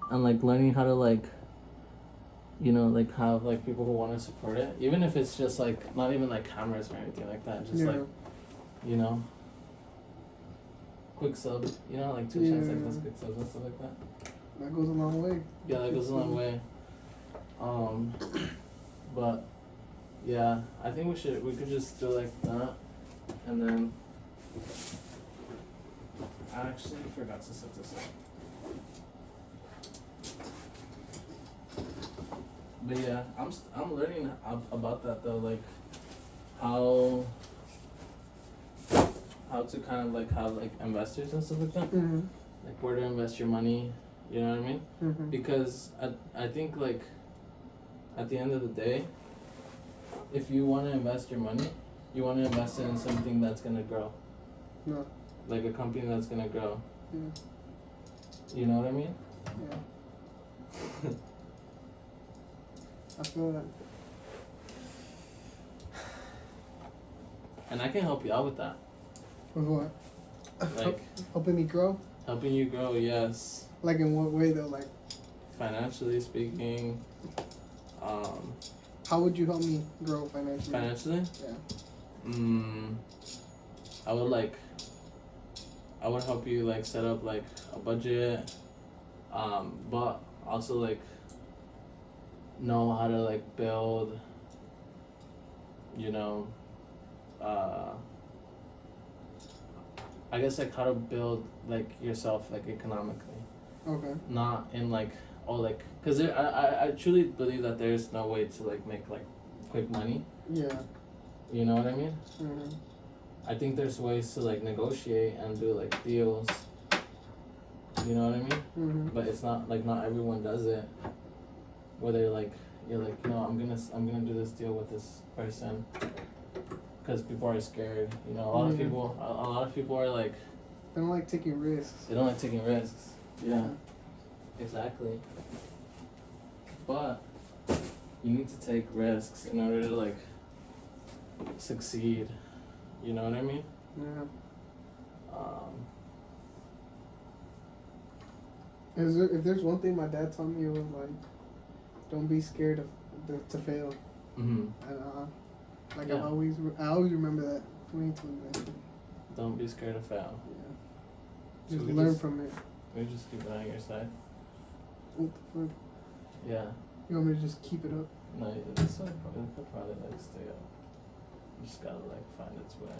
and like learning how to like, you know, like have like people who want to support it, even if it's just like not even like cameras or anything like that, just like, you know, quick subs, you know, like 2 cents like those quick subs and stuff like that. That goes a long way. Yeah, that goes a long way. But yeah, I think we could just do like that, and then I actually forgot to set this up. But yeah, I'm learning about that though, like how to kind of like have like investors and stuff like that, Mm-hmm. like where to invest your money, you know what I mean? Mm-hmm. Because I think like at the end of the day, if you want to invest your money, you want to invest it in something that's gonna grow. No. Like a company that's gonna grow. Yeah. You know what I mean? Yeah. I feel that. And I can help you out with that. With what? Like helping me grow? helping you grow, yes. Like in what way though? Like Financially speaking, how would you help me grow financially? financially? Yeah. I would help you like set up like a budget, but also like know how to like build, you know, I guess like how to build like yourself like economically, Okay. not in like like, cause I truly believe that there's no way to like make like quick money. Yeah. You know what I mean? Mm-hmm. I think there's ways to like negotiate and do like deals. You know what I mean? Mm-hmm. But it's not like not everyone does it. Whether like you're like, no, I'm gonna do this deal with this person, because people are scared. You know, a lot of people are like, They don't like taking risks. they don't like taking risks. Yeah, exactly. But you need to take risks in order to like succeed. You know what I mean? Yeah. Um, If there's one thing my dad told me, it was like, don't be scared to fail. mm-hmm. And like Yeah. I always remember that when he told me that. Don't be scared to fail. Yeah. So Just we learn from it. We just keep it on your side. What the fuck? Yeah. You want me to just keep it up? No, this one could probably like stay up. You just gotta like find its way.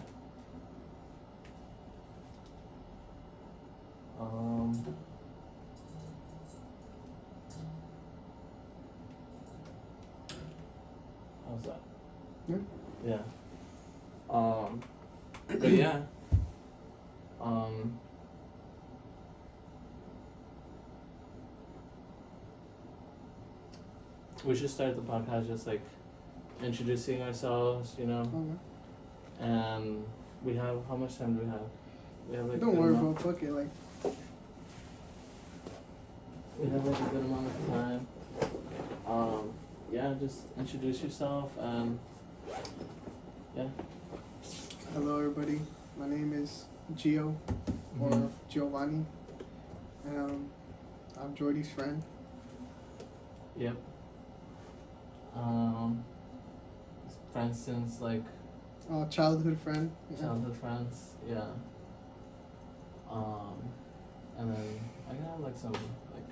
How's that? Yeah. Yeah. But yeah. We should start the podcast just like introducing ourselves, you know. Okay. And we have, how much time do we have? We have like Don't worry, bro. Fuck it. Like. We have like a good amount of time. Yeah, just introduce yourself and yeah. Hello, everybody. My name is Gio, or Giovanni, and I'm Jordy's friend. Yep. Friends since like Childhood friend. Yeah. childhood friends, yeah. And then I can have like some like,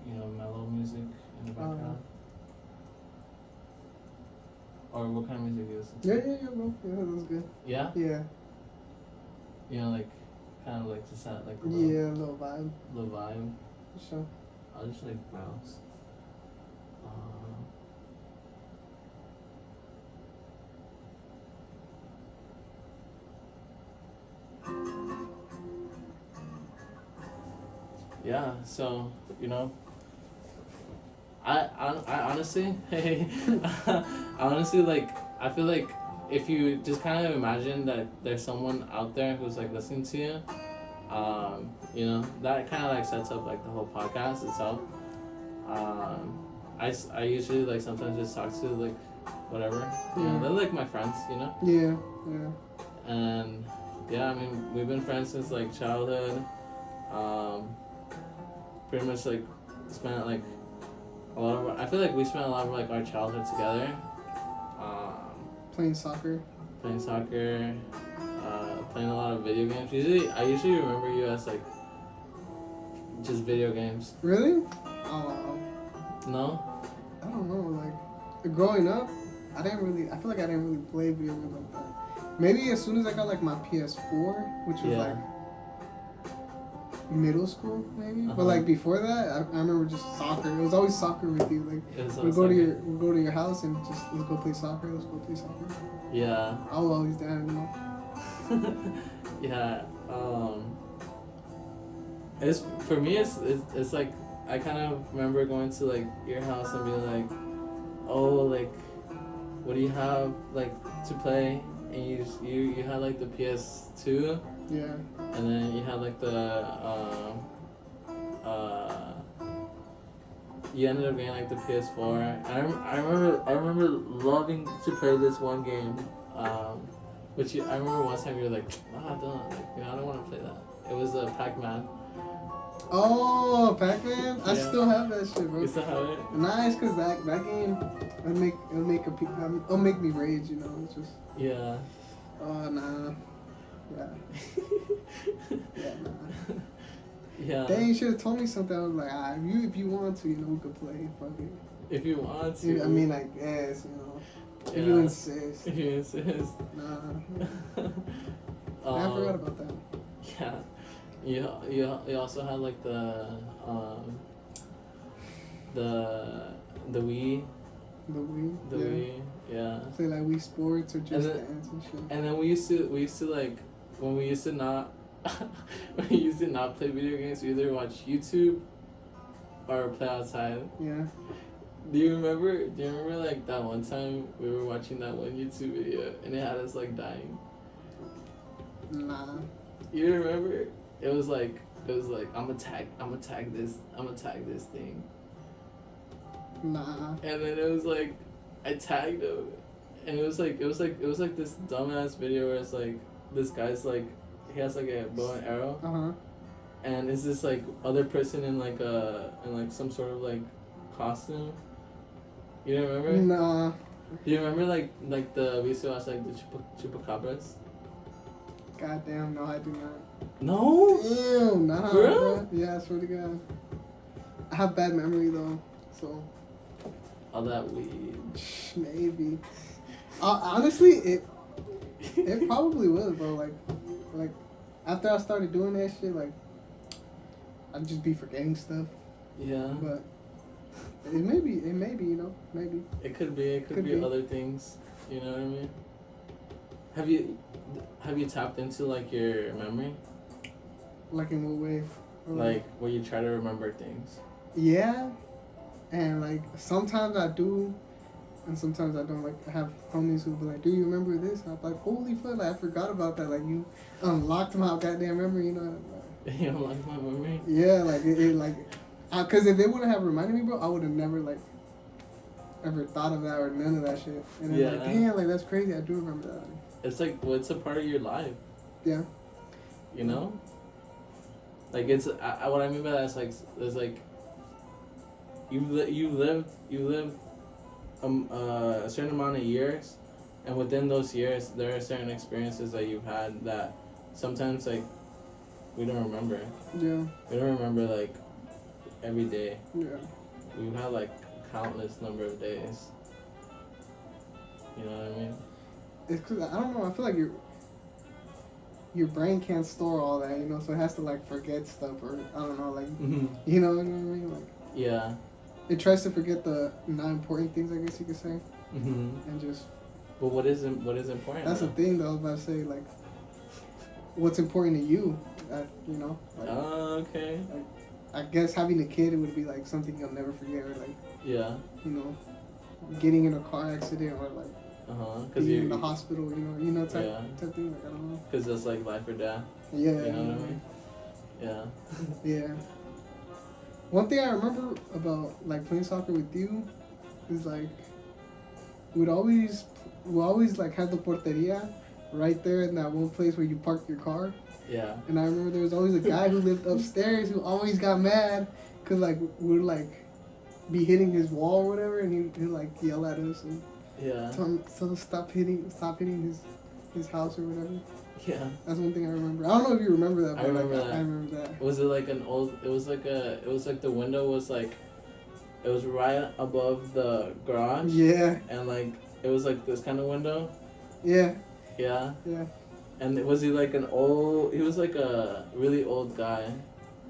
you know, mellow music in the background. Or what kind of music do you listen to? Yeah, bro. Yeah, that was good. Yeah? Yeah. You know, like kind of like just have like a Yeah, a little vibe. little vibe. For sure. I'll just like bounce. Yeah, so, you know, I honestly, hey, I honestly, like, I feel like if you just kind of imagine that there's someone out there who's, like, listening to you, you know, that kind of, like, sets up, like, the whole podcast itself. I usually, like, sometimes just talk to, like, whatever, you know, they're, like, my friends, you know? Yeah. And, yeah, I mean, we've been friends since, like, childhood. Pretty much like spent like a lot of. I feel like we spent a lot of like our childhood together. Playing soccer. Playing soccer, playing a lot of video games. I usually remember you as like just video games. Really? Oh. No? I don't know. Like growing up, I feel like I didn't really play video games like that. Maybe as soon as I got like my PS4, which was like middle school maybe, but like before that, I remember just soccer. It was always soccer with you. Like we'd go to your house and just let's go play soccer. Let's go play soccer. Yeah. I was always down, you know. Yeah. It's for me. It's like I kind of remember going to like your house and being like, oh, like, what do you have like to play? And you had like the PS2. Yeah. And then you had like the you ended up getting like the PS4. I remember loving to play this one game, which I remember one time you were like, I don't want to play that. It was Pac-Man. Oh, Pac-Man! I still have that shit, bro. You still have it? Nice, cause that game it'll make me rage, you know. It's just nah. Yeah. Yeah, nah. Yeah. Dang, you should have told me something. I was like, if you want to, you know, we could play. Fuck it. If you want to. I mean, I guess, you know. If you insist. If you insist. Nah. I forgot about that. Yeah. You also had like the Wii. The Wii? The Wii, yeah. Play like Wii Sports or Just Dance and shit. And then we used to like when we used to not play video games, we either watch YouTube or play outside. Yeah. Do you remember like that one time we were watching that one YouTube video and it had us like dying? Nah. You remember? It was like I'm gonna tag this thing. Nah. And then it was like I tagged him, and it was like this dumbass video where it's like this guy's like he has like a bow and arrow, and it's this like other person in like some sort of like costume. You don't remember? Nah. Do you remember like we used to watch like the chupacabras? Goddamn, no, I do not. No? Ew, nah. For real? Bro. Yeah, I swear to God. I have bad memory though, so. All that weed. Maybe. Honestly, it probably was, bro. Like after I started doing that shit, like I'd just be forgetting stuff. Yeah. But it may be, you know, maybe. It could be other things. You know what I mean? Have you tapped into like your memory? Like in what way? Like where you try to remember things. Yeah. And like sometimes I do, and sometimes I don't. Like I have homies who be like, "Do you remember this?" And I'm like, "Holy fuck! Like, I forgot about that. Like you unlocked my goddamn memory." You know. You unlocked my memory. Yeah, like it like, cause if they wouldn't have reminded me, bro, I would have never like ever thought of that or none of that shit. And then like, damn, like that's crazy. I do remember that. It's like it's a part of your life. Yeah. You know. Like it's what I mean by that is like there's like. You lived a certain amount of years, and within those years there are certain experiences that you've had that sometimes like we don't remember. Yeah. We don't remember like every day. Yeah. We've had like countless number of days. You know what I mean? It's cause I don't know. I feel like your brain can't store all that, you know, so it has to like forget stuff or I don't know, like you know what I mean, like. Yeah. It tries to forget the not important things, I guess you could say, and just. But what is important? That's the thing, though. I was about to say, like, what's important to you, you know? Like, okay. Like, I guess having a kid, it would be like something you'll never forget, or like. Yeah. You know, getting in a car accident, or like. Being in the hospital, you know, type thing. Like, I don't know. Because that's like life or death. Yeah. You know what I mean? Yeah. Yeah. One thing I remember about like playing soccer with you is like we always like have the porteria right there in that one place where you park your car. Yeah. And I remember there was always a guy who lived upstairs who always got mad cause like we'd like be hitting his wall or whatever, and he'd like yell at us and Yeah. tell him to stop hitting his house or whatever. Yeah. That's one thing I remember. I don't know if you remember that. But I remember like, that. I remember that. Was it like an old? It was like the window was like, it was right above the garage. Yeah. And like it was like this kind of window. Yeah. Yeah. Yeah. And was he like an old? He was like a really old guy.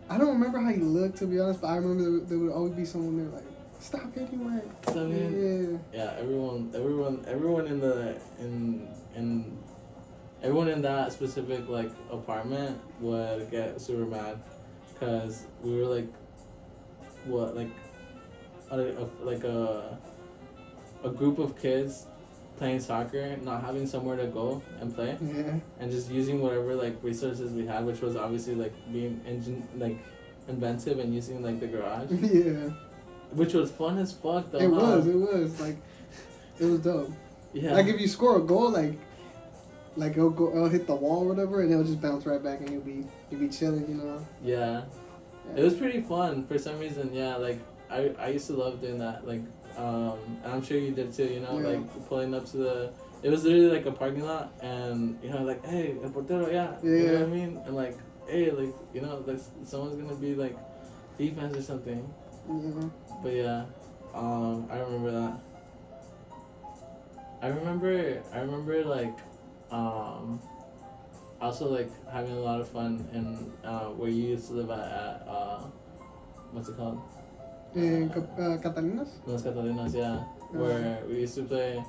I don't remember how he looked, to be honest, but I remember there would always be someone there like, stop anyway. So, yeah. Everyone everyone in that specific like apartment would get super mad, cause we were like, what like, a group of kids playing soccer, not having somewhere to go and play, and just using whatever like resources we had, which was obviously like being inventive and using like the garage. Yeah. Which was fun as fuck though. It was like, it was dope. Yeah. Like if you score a goal, like it'll hit the wall or whatever, and it'll just bounce right back, and you'll be chilling, you know. Yeah. It was pretty fun for some reason. Yeah, like I used to love doing that. Like, and I'm sure you did too. You know, like pulling up to the. It was literally like a parking lot, and you know, like, hey, el portero, yeah. You know what I mean? And like, hey, like, you know, like someone's gonna be like defense or something. Yeah. But yeah, I remember that. I remember like, also like having a lot of fun in where you used to live at what's it called? In Catalinas? Los Catalinas, yeah. Where we used to play,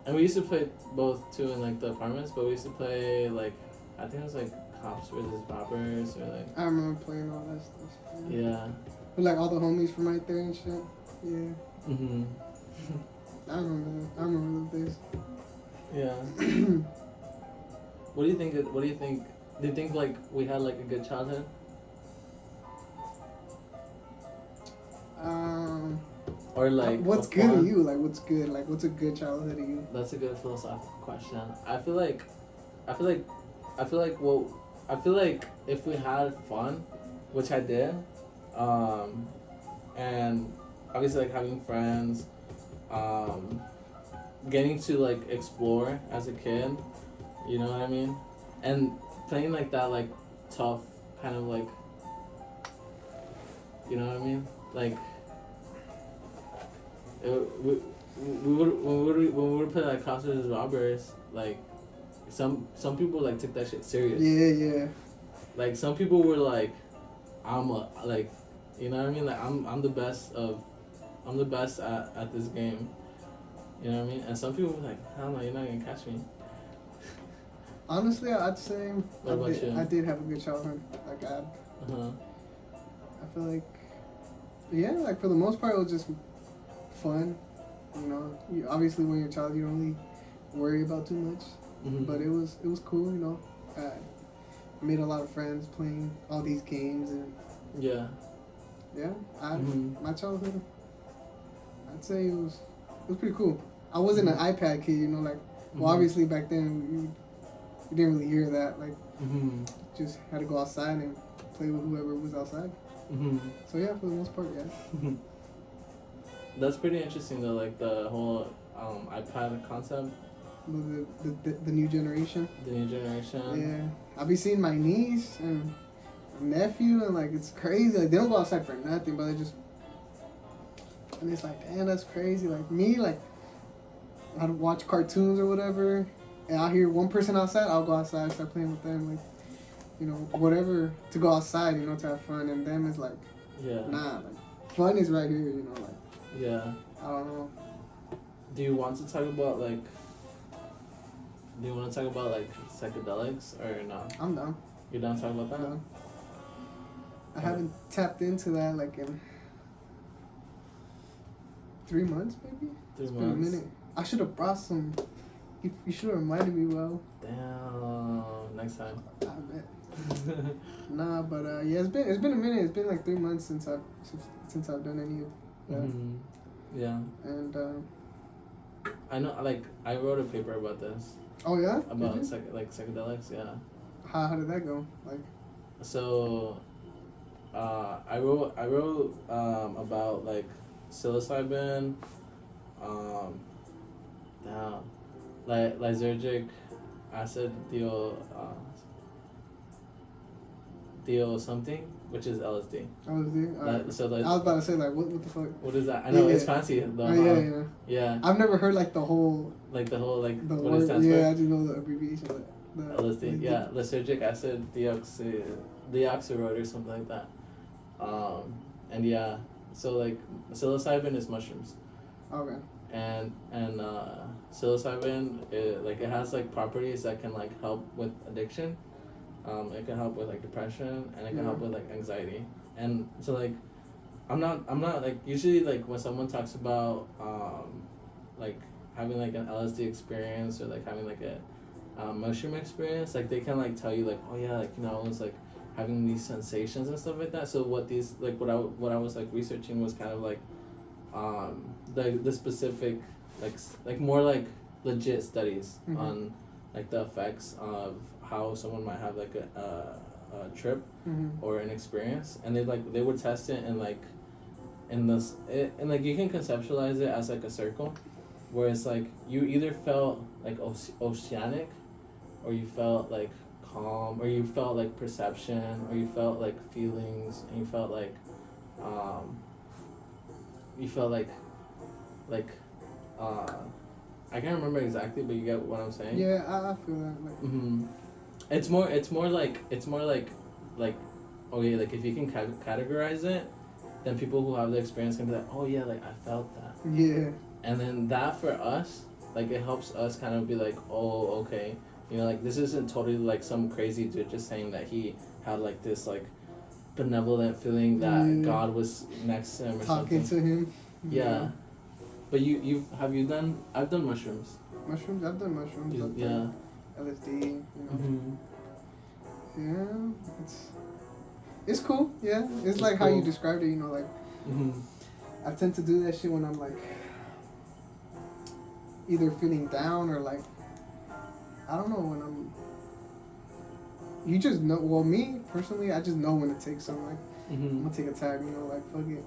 and we used to play both too in like the apartments, but we used to play like, I think it was like cops versus robbers or like. I remember playing all that stuff. Yeah. With like all the homies from right there and shit. Yeah. Mhm. I remember those days. Yeah. What do you think? Do you think like we had like a good childhood? Or like. What's good to you? Like what's good? Like what's a good childhood to you? That's a good philosophical question. I feel like if we had fun, which I did, and obviously like having friends, getting to like explore as a kid, you know what I mean, and playing like that like tough kind of like, you know what I mean, like we would play like cops versus robbers, like some people like took that shit serious. Yeah. Like some people were like, like, you know what I mean, like I'm the best at this game, you know what I mean, and some people were like, hell no, you're not gonna catch me. Honestly, I'd say I did have a good childhood. Like I feel like, yeah, like for the most part it was just fun, you know. Obviously when you're a child you don't really worry about too much, but it was cool, you know. I made a lot of friends playing all these games, and my childhood, I'd say it was pretty cool. I wasn't an iPad kid, you know, like, well, obviously back then you didn't really hear that, like, just had to go outside and play with whoever was outside. So yeah, for the most part, yeah. That's pretty interesting though, like the whole iPad concept. The new generation. The new generation. Yeah, I be seeing my niece and nephew, and like it's crazy. Like they don't go outside for nothing, but they just, and it's like, damn, that's crazy. Like me, like I'd watch cartoons or whatever, and I hear one person outside, I'll go outside, start playing with them, like, you know, whatever, to go outside, you know, to have fun. And them is like, nah, like fun is right here, you know, like. Yeah. I don't know. Do you want to talk about like? Do you want to talk about like psychedelics or not? I'm down. You're down to talk about that? I'm down. I haven't tapped into that like in 3 months, maybe. It's been a minute. I should have brought some. You should have reminded me well. Damn. Next time. I bet. Nah, but yeah, it's been a minute. It's been like 3 months since I've done any of that. Yeah. And I know, like, I wrote a paper about this. Oh yeah. About psychedelics, yeah. How did that go? Like. So, I wrote about like psilocybin, damn, lysergic acid deal something, which is LSD. LSD. So like I was about to say like what the fuck. what is that? I know it's fancy though. Yeah. I've never heard like the whole Like the whole like the what word. it stands for. I just know the abbreviation. The LSD. Yeah, lysergic acid deoxyrode or something like that. And yeah, so like psilocybin is mushrooms. Okay. And psilocybin it has like properties that can like help with addiction. It can help with like depression, and it can help with like anxiety. And so like I'm not like usually like when someone talks about like having like an LSD experience or like having like a mushroom experience, like they can like tell you like, oh yeah, like I was like having these sensations and stuff like that. So what these like what I was like researching was kind of like the specific like more like legit studies on like the effects of how someone might have like a trip or an experience, and they would test it and like and like you can conceptualize it as like a circle, where it's like you either felt like oceanic, or you felt like calm, or you felt like perception, or you felt like feelings, and you felt like I can't remember exactly, but you get what I'm saying. Yeah, I feel that. Like. It's more like okay, like if you can categorize it, then people who have the experience can be like, oh yeah, like I felt that. Yeah. And then that for us, like it helps us kind of be like, oh okay, like this isn't totally like some crazy dude just saying that he had like this like benevolent feeling that God was next to him or talking something. to him. Yeah. But I've done mushrooms. Mushrooms? I've done mushrooms. Yeah. LSD, Yeah, it's cool. Yeah, it's like cool. How you described it. Like I tend to do that shit when I'm like either feeling down or like I don't know when I'm. You just know. Well, me personally, I just know when to take some. Like I'm gonna take a tab. Like fuck it.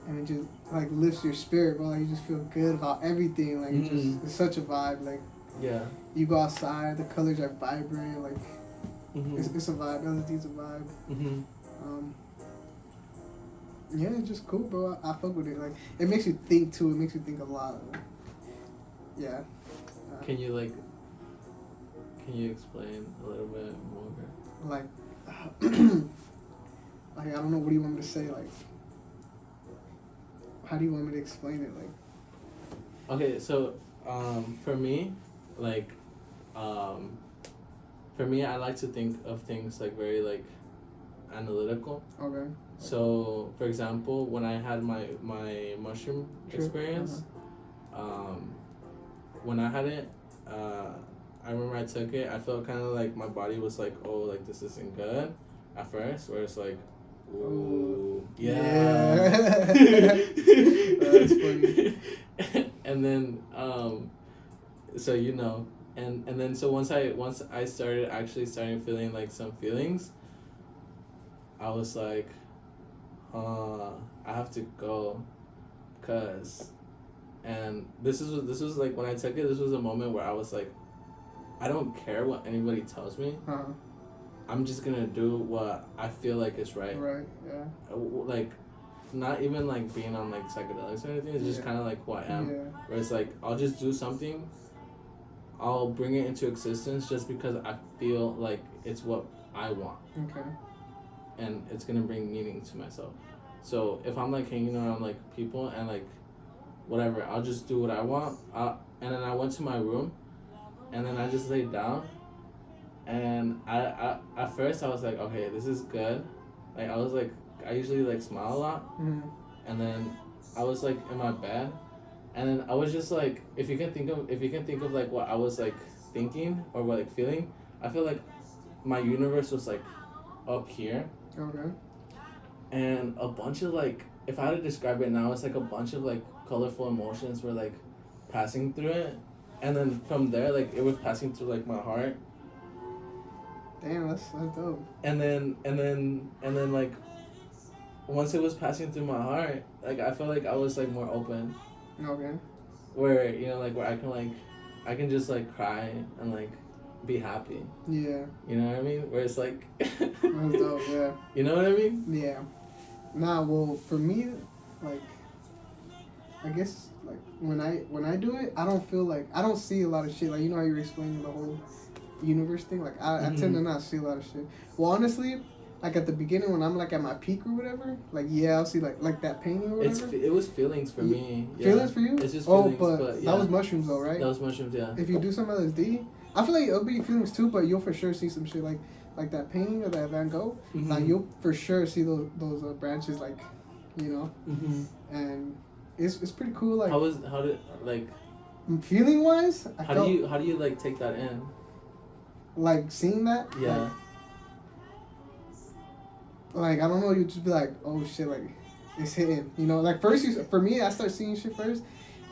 And it just like lifts your spirit, bro. Like you just feel good about everything. Like it's such a vibe. Like you go outside, the colors are vibrant. Like it's a vibe. LSD's a vibe. Yeah, it's just cool, bro. I fuck with it. Like it makes you think too. It makes you think a lot. Yeah. Can you explain a little bit more? Like, like I don't know. What do you want me to say? Like. How do you want me to explain it? Like, okay, so for me, like, I like to think of things like very like analytical. Okay. So, for example, when I had my mushroom experience, when I had it, I remember I took it. I felt kind of like my body was like, oh, like this isn't good at first, where it's like. Ooh, yeah. That's funny. And then, so and then so once I started feeling like some feelings, I was like, I have to go, and this was like when I took it. This was a moment where I was like, I don't care what anybody tells me. I'm just gonna do what I feel like is right. Right, yeah. Like, not even like being on like psychedelics or anything. It's just kind of like who I am. Yeah. Where it's like, I'll just do something. I'll bring it into existence just because I feel like it's what I want. Okay. And it's gonna bring meaning to myself. So if I'm like hanging around like people and like, whatever, I'll just do what I want. And then I went to my room, and then I just laid down. And I at first I was like, okay, this is good. Like I was like, I usually like smile a lot. And then I was like in my bed, and then I was just like, if you can think of like what I was like thinking or what like feeling, I feel like my universe was like up here. Okay. And a bunch of like, if I had to describe it now, it's like a bunch of like colorful emotions were like passing through it, and then from there like it was passing through like my heart. Damn, that's dope. And then like once it was passing through my heart, like I felt like I was like more open. Okay. Where like where I can just like cry and like be happy. Yeah. You know what I mean? Where it's like. That's dope. Yeah. You know what I mean? Yeah. Nah. Well, for me, like, I guess like when I do it, I don't feel like I don't see a lot of shit. Like, you know how you were explaining the whole universe thing. Like I tend to not see a lot of shit. Well, honestly, like at the beginning when I'm like at my peak or whatever, like yeah, I'll see like that painting or whatever. It was feelings for me. Yeah. Feelings for you? It's just feelings, but yeah. That was mushrooms though, right? That was mushrooms, yeah. If you do some LSD, I feel like it'll be feelings too, but you'll for sure see some shit like that painting or that Van Gogh. Mm-hmm. Like you'll for sure see those branches, like, you know, and it's pretty cool. Like how did like feeling wise? How do you like take that in? Like seeing that? Yeah. Like I don't know, you just be like, oh shit, like it's hitting, you know. Like first, for me, I start seeing shit first,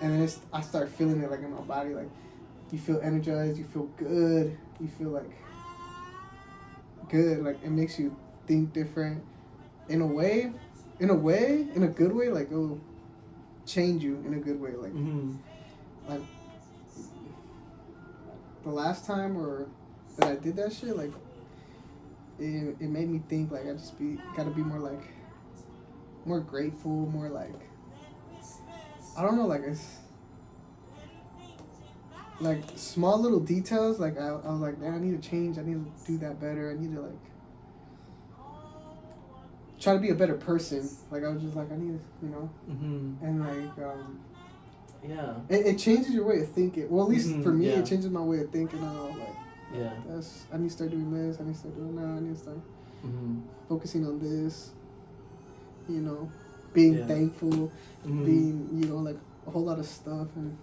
and then I start feeling it like in my body. Like you feel energized, you feel good, you feel like good. Like it makes you think different, in a good way. Like it'll change you in a good way. Like like the last time or that I did that shit, like. It made me think like I just gotta be more grateful, more like I don't know, like it's like small little details. Like I was like, man, I need to change. I need to do that better. I need to like try to be a better person. Like I was just like I need to, you know, and like yeah, it changes your way of thinking. Well, at least for me, yeah. it changes my way of thinking. I was like. Yeah. I need to start doing this. I need to start doing that. I need to start focusing on this. You know, being thankful, being, you know, like a whole lot of stuff. And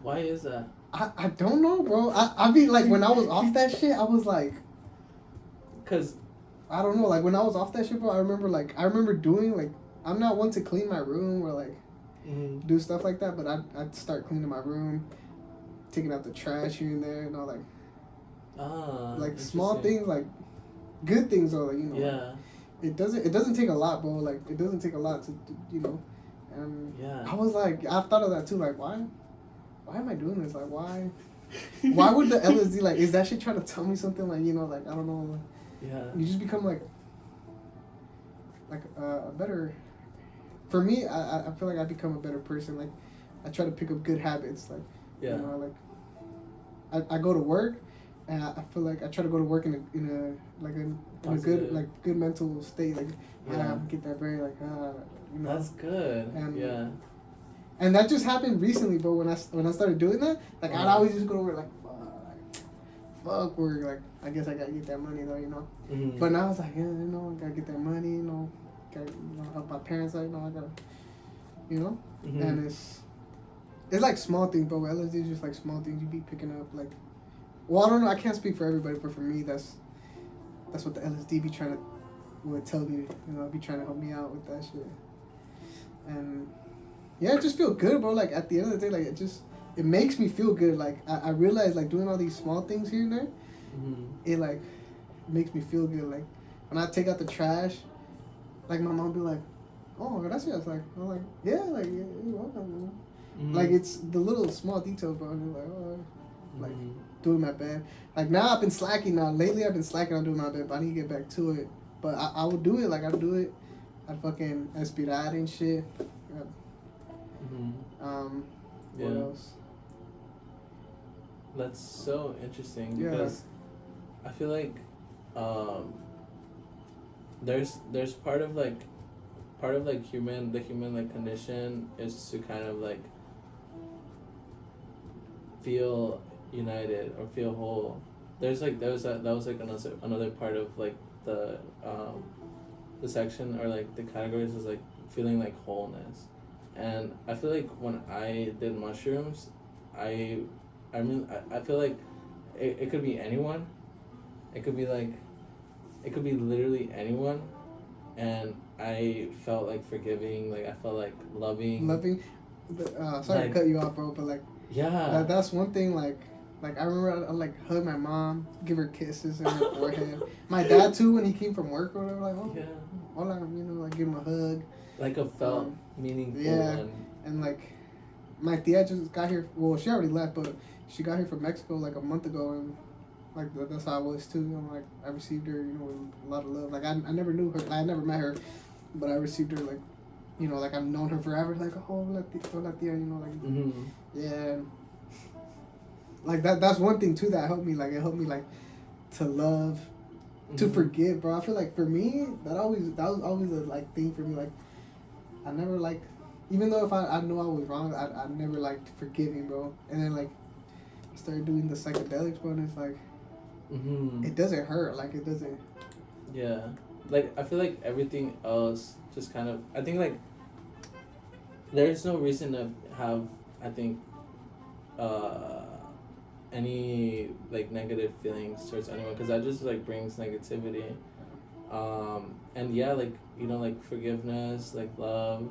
why is that? I don't know, bro. I be like when I was off that shit, I was like, cause I don't know. Like when I was off that shit, bro, I remember doing like I'm not one to clean my room or like do stuff like that, but I'd start cleaning my room, taking out the trash here and there, and all like. Like small things, like good things, or like, you know. Yeah. It doesn't take a lot, bro. Like it doesn't take a lot to you know. And yeah. I was like, I've thought of that too. Like why am I doing this? Like why would the LSD, like, is that shit trying to tell me something? Like, you know, like I don't know. Like, yeah. You just become like a better. For me, I feel like I become a better person. Like I try to pick up good habits. Like you know, like I go to work. And I feel like I try to go to work in a good good mental state, like get that very like you know. That's good. And and that just happened recently, but when I started doing that, like I'd always just go to work like fuck work, like I guess I gotta get that money though, you know. But now it's like, yeah, you know, I gotta get that money, you know, gotta, you know, help my parents out, you know, I gotta, you know. And it's like small things, but with LSD is just like small things you be picking up, like. Well, I don't know. I can't speak for everybody, but for me, that's what the LSD would tell me. You know, be trying to help me out with that shit. And yeah, it just feel good, bro. Like at the end of the day, like it makes me feel good. Like I realize, like doing all these small things here and there, it like makes me feel good. Like when I take out the trash, like my mom be like, "Oh, that's yes." Like I'm like, "Yeah, like yeah, you're welcome." You know? Like it's the little small details, bro. And you're like, "Oh, like." Doing my bed. Like now I've been slacking now. Lately I've been slacking on doing my bed, but I need to get back to it. But I would do it. Like I'd do it. I'd fucking aspirar and shit. What else? That's so interesting because I feel like there's part of the human like condition is to kind of like feel united or feel whole. That was like another part of like the section or like the categories is like feeling like wholeness. And I feel like when I did mushrooms, I feel like it could be anyone. It could be literally anyone, and I felt like forgiving, like I felt like loving. Sorry to cut you off, bro, but like that's one thing, like Like I remember I like hug my mom, give her kisses on her forehead. My dad too when he came from work or whatever, like Yeah. hola, you know, like give him a hug. Like a felt meaningful Yeah, one. and like my tia just got here. Well, she already left, but she got here from Mexico like a month ago, and like that's how I was too. I'm like I received her, you know, with a lot of love. Like I never knew her, I never met her, but I received her like, you know, like I've known her forever. Like oh, hola tia, you know, like Mm-hmm. yeah. Like that's one thing too that helped me. Like it helped me like to love, to forgive, bro. I feel like for me that was always a like thing for me. Like I never like, even though if I know I was wrong, I never liked forgiving, bro. And then like I started doing the psychedelics, bro, and it's like it doesn't hurt. Like it doesn't. Yeah, like I feel like everything else just kind of. I think like there's no reason to have. I think. Any like negative feelings towards anyone because that just like brings negativity, and yeah, like you know, like forgiveness, like love,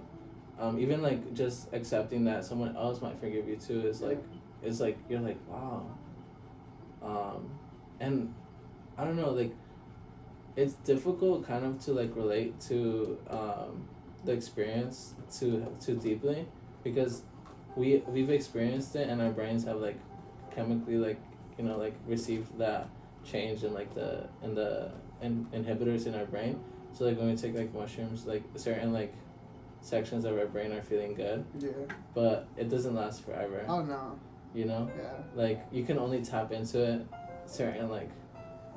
even like just accepting that someone else might forgive you too is like it's like you're like wow, and I don't know, like it's difficult kind of to like relate to the experience too deeply because we've experienced it and our brains have like chemically like you know like received that change in like the inhibitors in our brain. So like when we take like mushrooms, like certain like sections of our brain are feeling good, Yeah. but it doesn't last forever. Oh no. You know. Yeah. Like you can only tap into it certain like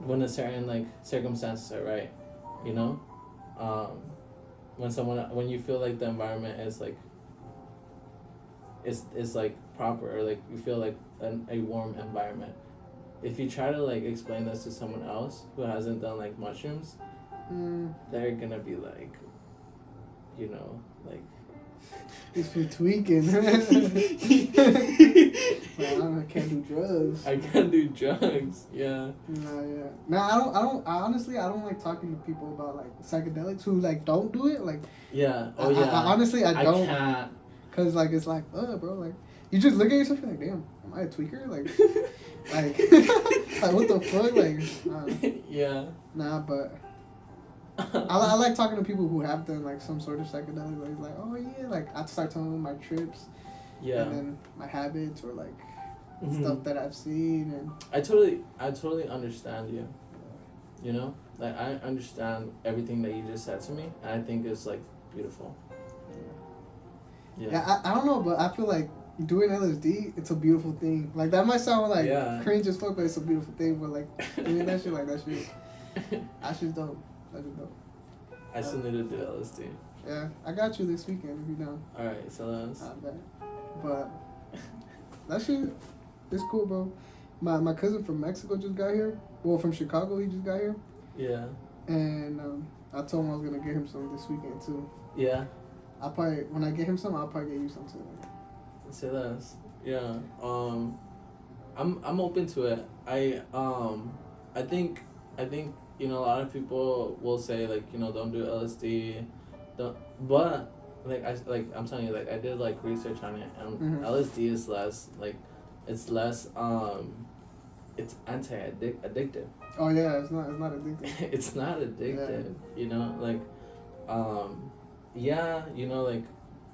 when a certain like circumstances are right, you know, when you feel like the environment is like is like proper or like you feel like a warm environment. If you try to like explain this to someone else who hasn't done like mushrooms, they're gonna be like, you know, like it's for tweaking. Like, I can't do drugs. I can't do drugs. Yeah. No, yeah. No, honestly, I don't like talking to people about like psychedelics who like don't do it. Like, yeah. Oh I yeah. Honestly, I don't. I can't. Cause like it's like, bro, like you just look at yourself and like, damn, am I a tweaker? Like, like, like what the fuck? Like, yeah. Nah, but I like talking to people who have done like some sort of psychedelic. Like, oh yeah, like I start telling them my trips. Yeah. And then my habits or like stuff that I've seen and. I totally understand you. You know, like I understand everything that you just said to me, and I think it's like beautiful. Yeah, I don't know, but I feel like doing LSD, it's a beautiful thing. Like that might sound like cringe as fuck, but it's a beautiful thing. But like doing that shit, like that shit, that shit's dope. That shit's dope. I still need to do LSD. Yeah, I got you this weekend if you know. All right, so that's. I bet. But that shit, it's cool, bro. My cousin from Mexico just got here. Well, from Chicago, he just got here. Yeah. And I told him I was gonna get him some this weekend too. Yeah. I'll probably when I get him some, I'll probably get you some too. Say less. Yeah. I'm open to it. I think you know a lot of people will say like you know don't do LSD, don't. But I'm telling you like I did like research on it and LSD is less like it's less it's addictive. Oh yeah, it's not addictive. It's not addictive. Yeah. You know like yeah, you know, like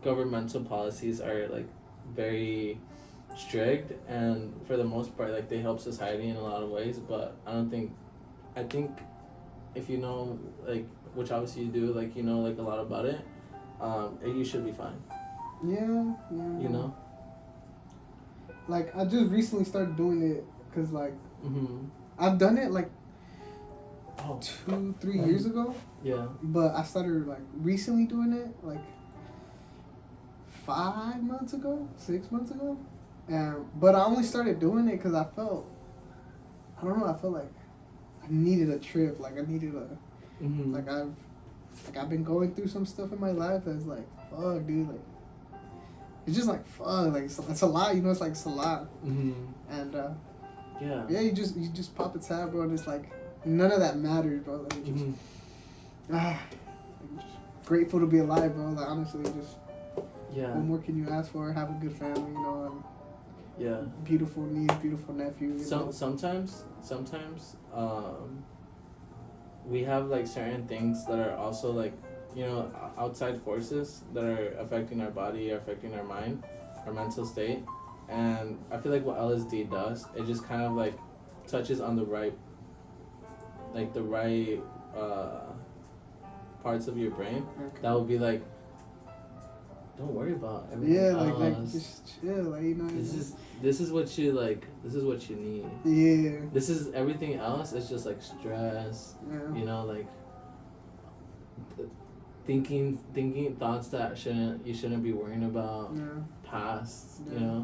governmental policies are like very strict and for the most part like they help society in a lot of ways, but I think if you know like which obviously you do, like you know like a lot about it, you should be fine. Yeah. You know? Like I just recently started doing it cuz like I've done it like 2-3 years ago. Yeah. But I started like recently doing it like 5 months ago, 6 months ago. But I only started doing it because I felt like I needed a trip. Like I needed like I've been going through some stuff in my life that's like fuck, dude. Like it's just like fuck. Like it's a lot. You know, it's like it's a lot. And yeah, you just pop a tab, bro. And it's like none of that matters, bro. Like just, I'm just grateful to be alive, bro. Like honestly, just what more can you ask for? Have a good family, you know. Yeah. beautiful niece, beautiful nephew. You know? Sometimes, we have like certain things that are also like, outside forces that are affecting our body, affecting our mind, our mental state, and I feel like what LSD does, it just kind of like touches on the right, uh, parts of your brain Okay. that would be like, don't worry about everything Yeah, else. like just chill, like you know. This is what you like. This is what you need. Yeah. This is everything else. It's just like stress. Yeah. Like thinking thoughts that you shouldn't be worrying about. Yeah. Past. Yeah.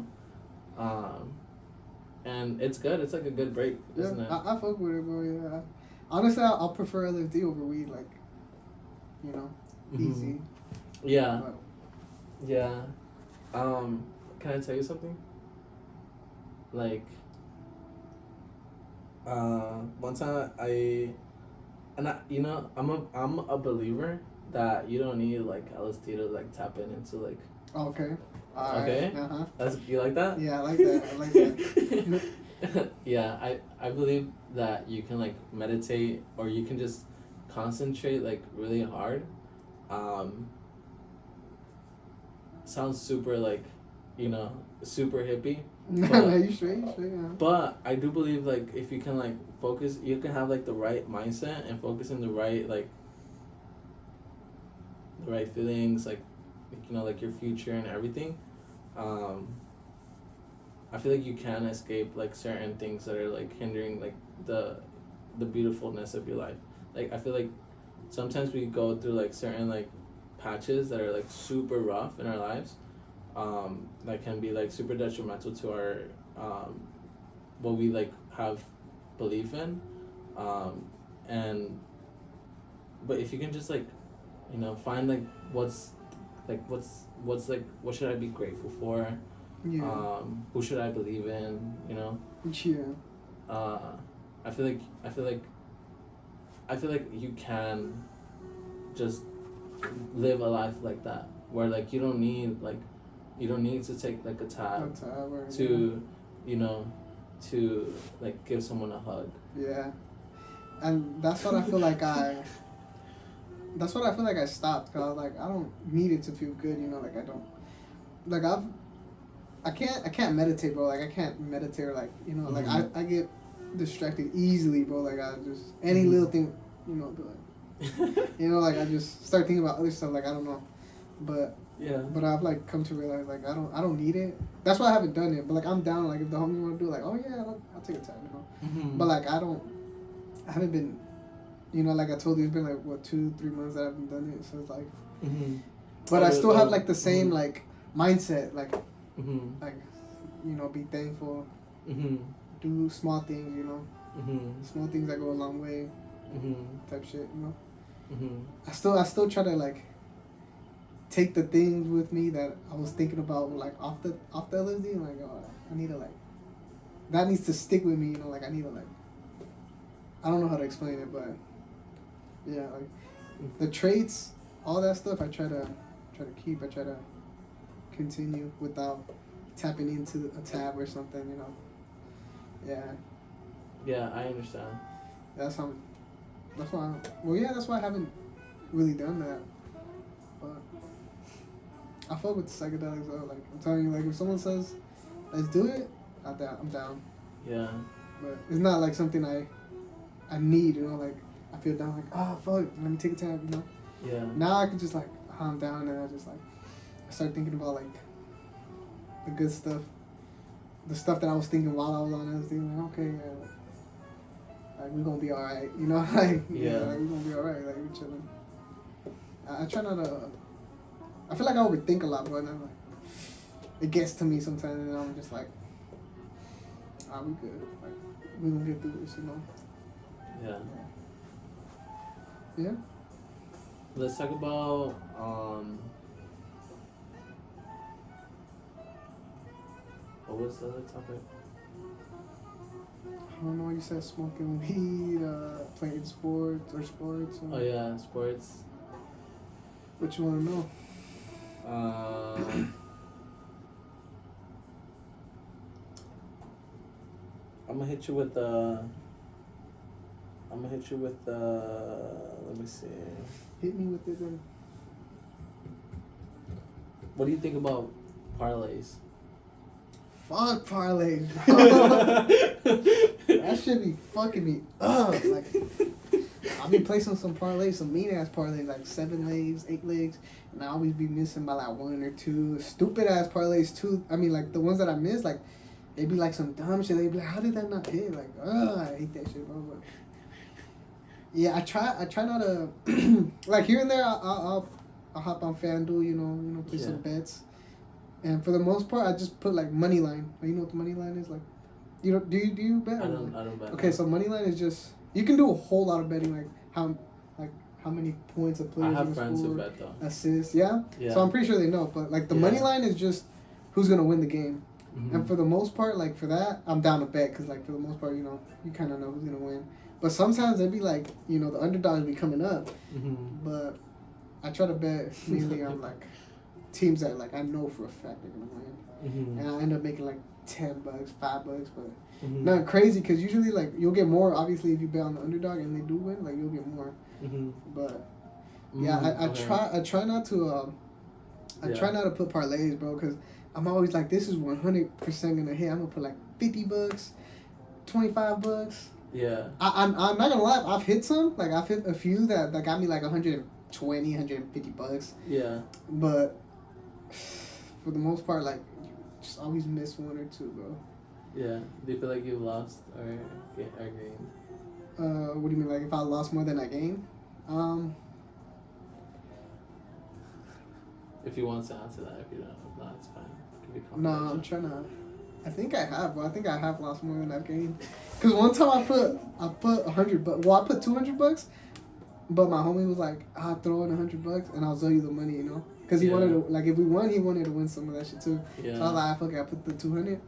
And it's good. It's like a good break, isn't it? I fuck with it, bro. Yeah. Honestly, I'll prefer LSD over weed. Like, Mhm. easy. Yeah. But, Yeah. Can I tell you something? Like, one time I'm a believer that you don't need like LSD to like tap into like. okay. Okay. Uh-huh. You like that? Yeah, I like that. I like that. Yeah, I believe that you can like meditate or you can just concentrate like really hard. Sounds super like, super hippie. No, you straight, yeah. But I do believe like if you can like focus, you can have like the right mindset and focus in the right feelings, like like your future and everything. I feel like you can escape like certain things that are like hindering like the beautifulness of your life. Like I feel like sometimes we go through like certain like patches that are like super rough in our lives, that can be like super detrimental to our what we like have belief in, and but if you can just like find like what's like what should I be grateful for, who should I believe in, Yeah. I feel like you can just live a life like that where like you don't need to take like a tab to to like give someone a hug. Yeah. And that's what I feel like I stopped, because I was like, I don't need it to feel good, like I don't, like I can't meditate, bro. Like I can't meditate, or like like I get distracted easily, bro. Like I just any little thing, be like, like I just start thinking about other stuff. Like I don't know, but but I've like come to realize like I don't need it. That's why I haven't done it. But like I'm down. Like if the homie want to do it, like, oh yeah, I'll take a time, But like I haven't been, like I told you, it's been like what 2-3 months that I haven't done it. So it's like, but I still have like the same like mindset, like like be thankful, do small things, small things that go a long way, type shit, I still try to like take the things with me that I was thinking about like off the LSD, and like, oh, I need to like, that needs to stick with me, like I need to like, I don't know how to explain it, but yeah, like the traits, all that stuff I try to keep, I try to continue without tapping into a tab or something, Yeah, I understand. That's why that's why I haven't really done that. But I fuck with the psychedelics though. Like I'm telling you, like if someone says, let's do it, I'm down. Yeah. But it's not like something I need, like I feel down, like, oh fuck, let me take a tab, Yeah. Now I can just like, I'm down, and I just like, I start thinking about like the good stuff, the stuff that I was thinking while I was on LSD. Like, okay, yeah, like we're gonna be alright, like like we're gonna be alright, like we're chilling. I try not to. I feel like I overthink a lot, but then like it gets to me sometimes, and I'm just like, we good, like we gonna get through this, Yeah. Yeah. Let's talk about what was the other topic? I don't know. You said smoking weed, playing sports. Or, oh yeah, sports. What you want to know? I'm gonna hit you with the. Let me see. Hit me with it then. What do you think about parlays? Fuck parlays, bro. That shit be fucking me up. Like, I'll be placing some parlays, some mean ass parlays, like 7 legs, 8 legs, and I always be missing by like 1 or 2. Stupid ass parlays too. I mean, like the ones that I miss, like they be like some dumb shit. They be like, how did that not hit? Like, I hate that shit, bro. But yeah, I try not to like here and there. I'll hop on FanDuel, you know, play some bets. And for the most part, I just put like money line. Like, you know what the money line is? Like, you know, do you bet? I don't bet. Okay, so money line is just you can do a whole lot of betting, like how many points a player. I have friends who bet though. Assists, yeah. So I'm pretty sure they know, but like the money line is just who's gonna win the game. Mm-hmm. And for the most part, like for that, I'm down to bet because like for the most part, you know, you kind of know who's gonna win. But sometimes they'd be like, you know, the underdogs be coming up. Mm-hmm. But I try to bet mainly on like teams that like I know for a fact they're gonna win, and I end up making like $10, $5, but not crazy because usually like you'll get more obviously if you bet on the underdog and they do win, like you'll get more. But yeah, I try not to try not to put parlays, bro, because I'm always like this is 100% gonna hit. I'm gonna put like $50, $25. Yeah, I'm not gonna lie. I've hit some. Like I've hit a few that got me like $120, $150. Yeah, but for the most part, like, just always miss 1 or 2, bro. Yeah. Do you feel like you've lost or gained? What do you mean? Like, if I lost more than I gained? If you want to answer that, if you don't, if not, it's fine. No, I'm trying to. I think I have, bro. I think I have lost more than I've gained. Cause one time I put $100. Well, I put $200, but my homie was like, "I'll throw in $100 and I'll sell you the money," you know. Cause he wanted to, like, if we won, he wanted to win some of that shit too. Yeah. So I was like, "Fuck it, I put the 200."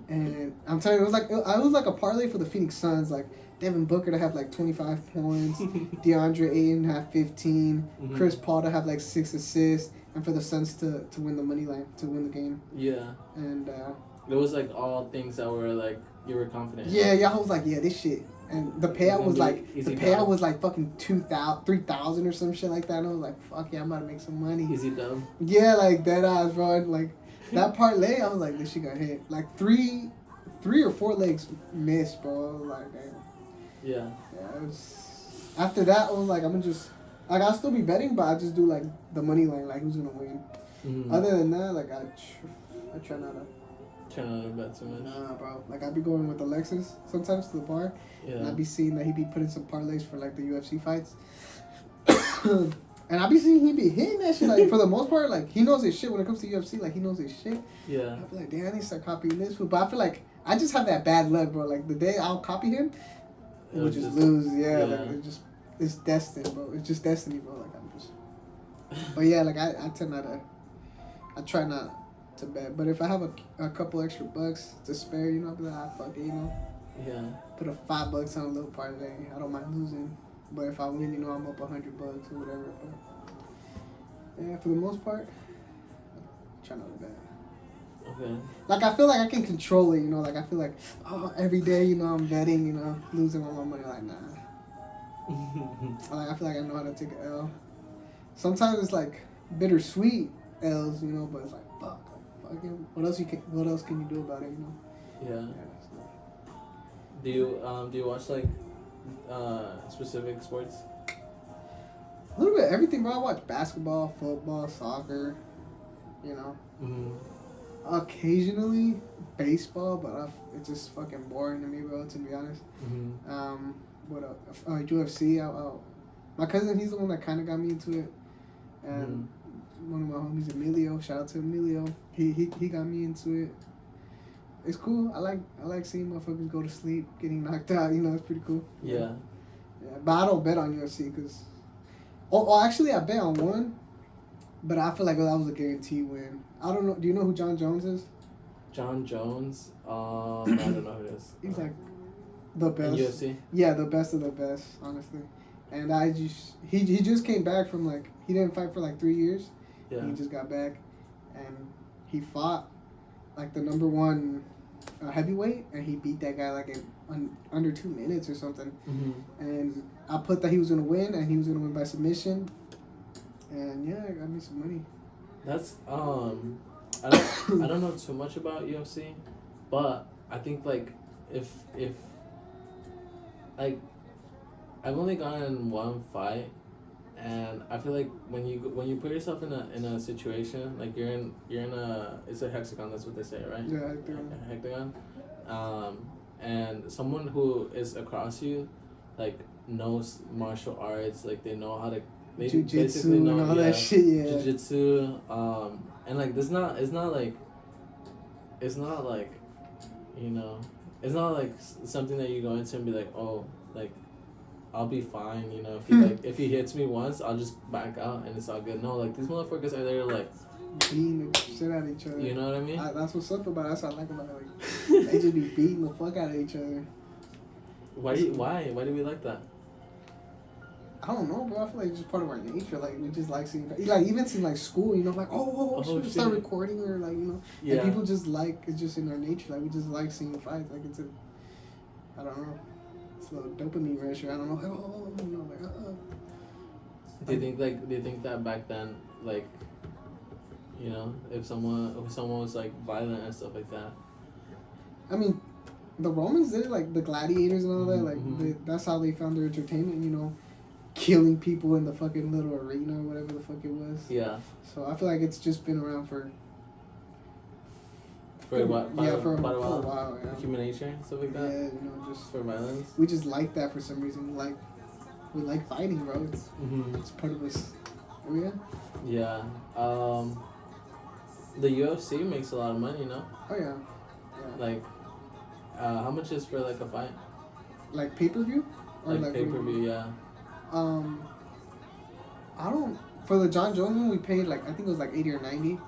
And I'm telling you, I was like a parlay for the Phoenix Suns, like Devin Booker to have like 25 points, DeAndre Ayton to have 15, Chris Paul to have like 6 assists, and for the Suns to win the money line, to win the game. Yeah. And it was like all things that were like you were confident. Yeah, I was like, yeah, this shit. And the payout was like fucking 2,000, 3,000 or some shit like that. And I was like, fuck yeah, I'm about to make some money. Easy dub. Yeah, like dead eyes, bro. Like that parlay, I was like, this shit got hit. Like three or 4 legs missed, bro. I was like, damn. Yeah. Yeah. It was. After that, I was like, I'm gonna just like I'll still be betting, but I just do like the money line, like who's gonna win. Other than that, like I try not to. Try not to bet too much. Nah, bro. Like I be going with Alexis sometimes to the bar. Yeah. And I be seeing that he be putting some parlays for like the UFC fights. And I be seeing he be hitting that shit. Like for the most part, like he knows his shit when it comes to UFC. Like he knows his shit. Yeah. I be like, damn, I need to start copying this. But I feel like I just have that bad luck, bro. Like the day I'll copy him, we'll just lose. Yeah. Like it's destined, bro. It's just destiny, bro. Like I'm just. But yeah, like I tend not to. I try not to bet. But if I have a couple extra bucks to spare, you know, I'll be like, fuck it, you know. Yeah. Put a $5 on a little parlay. I don't mind losing. But if I win, you know, I'm up $100 or whatever. But yeah, for the most part, I try not to bet. Okay. Like I feel like I can control it, you know. Like I feel like, oh, every day, you know, I'm betting, you know, losing all my money. Like nah. Like I feel like I know how to take an L. Sometimes it's like bittersweet L's, you know, but it's like fuck, what else can you do about it, you know? Yeah. Do you watch like specific sports? A little bit everything, bro. I watch basketball, football, soccer, you know. Occasionally baseball, but it's just fucking boring to me, bro. To be honest. What else? UFC. My cousin, he's the one that kind of got me into it, and one of my homies, Emilio. Shout out to Emilio. He got me into it. It's cool. I like seeing motherfuckers go to sleep, getting knocked out. You know, it's pretty cool. Yeah. Yeah, but I don't bet on UFC because. Oh, actually, I bet on one, but I feel like that was a guaranteed win. I don't know. Do you know who John Jones is? John Jones. I don't know who it is. He's like the best. In UFC. Yeah, the best of the best, honestly. And he just came back from like he didn't fight for like 3 years. Yeah. He just got back, and he fought like the number one heavyweight, and he beat that guy like in under 2 minutes or something. Mm-hmm. And I put that he was gonna win, and he was gonna win by submission. And yeah, I got me some money. That's I don't know too much about UFC, but I think like if like I've only gone in one fight, and I feel like when you put yourself in a situation like you're in a, it's a hexagon, that's what they say, right? Yeah, hexagon. A hexagon, and someone who is across you, like knows martial arts, like they know how to, they Jiu-jitsu and all that shit, yeah. Jiu-jitsu, and like it's not like, you know, it's not like something that you go into and be like, oh, like I'll be fine, you know, if he like if he hits me once, I'll just back out and it's all good. No, like these motherfuckers are there like beating the shit out of each other. You know what I mean? That's what's up about it. That's what I like about it. Like, they just be beating the fuck out of each other. Why do we like that? I don't know, bro. I feel like it's just part of our nature. Like, we just like seeing, like, even in like school, you know, like, should we start recording, or like, you know, yeah. Like, people just like, it's just in our nature. Like, we just like seeing fights. Like, it's I don't know, it's a little dopamine rush. Or I don't know, you know, like. Do you think that back then, like, you know, if someone was like violent and stuff like that? I mean, the Romans did it, like the gladiators and all that. Like, mm-hmm. That's how they found their entertainment. You know. Killing people in the fucking little arena or whatever the fuck it was. Yeah. So I feel like it's just been around for a while. For a while. Yeah. Human nature and stuff like that. Yeah, you know, just for violence. We just like that for some reason. We like fighting, bro. Mm-hmm. It's part of us. Oh yeah. Yeah. The UFC makes a lot of money, you know. Oh yeah. Like, how much is for like a fight? Like pay-per-view? Or like pay-per-view, yeah. I don't. For the John Jones one, we paid like, I think it was like 80 or 90.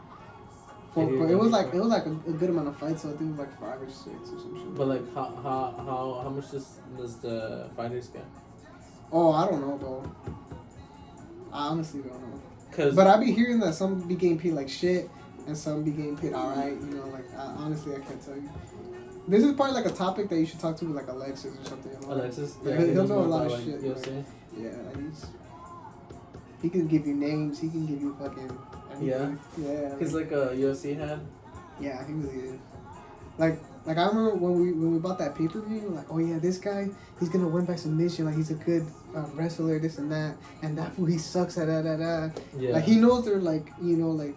But it was like a good amount of fights, so I think it was like 5 or 6 or some shit. But like how much does the fighters get? Oh, I don't know, bro. I honestly don't know. But I be hearing that some be getting paid like shit, and some be getting paid alright. You know, like honestly, I can't tell you. This is probably like a topic that you should talk to with like Alexis or something. You know? Alexis, yeah, he'll know a lot of shit. UFC. Yeah, he can give you names. He can give you fucking everything. Yeah. He's like a UFC head. Yeah, he really is. Like I remember when we bought that pay-per-view, like, oh yeah, this guy, he's gonna win by submission. Like, he's a good wrestler, this and that. And that fool, he sucks at that. Yeah. Like, he knows they're like, you know, like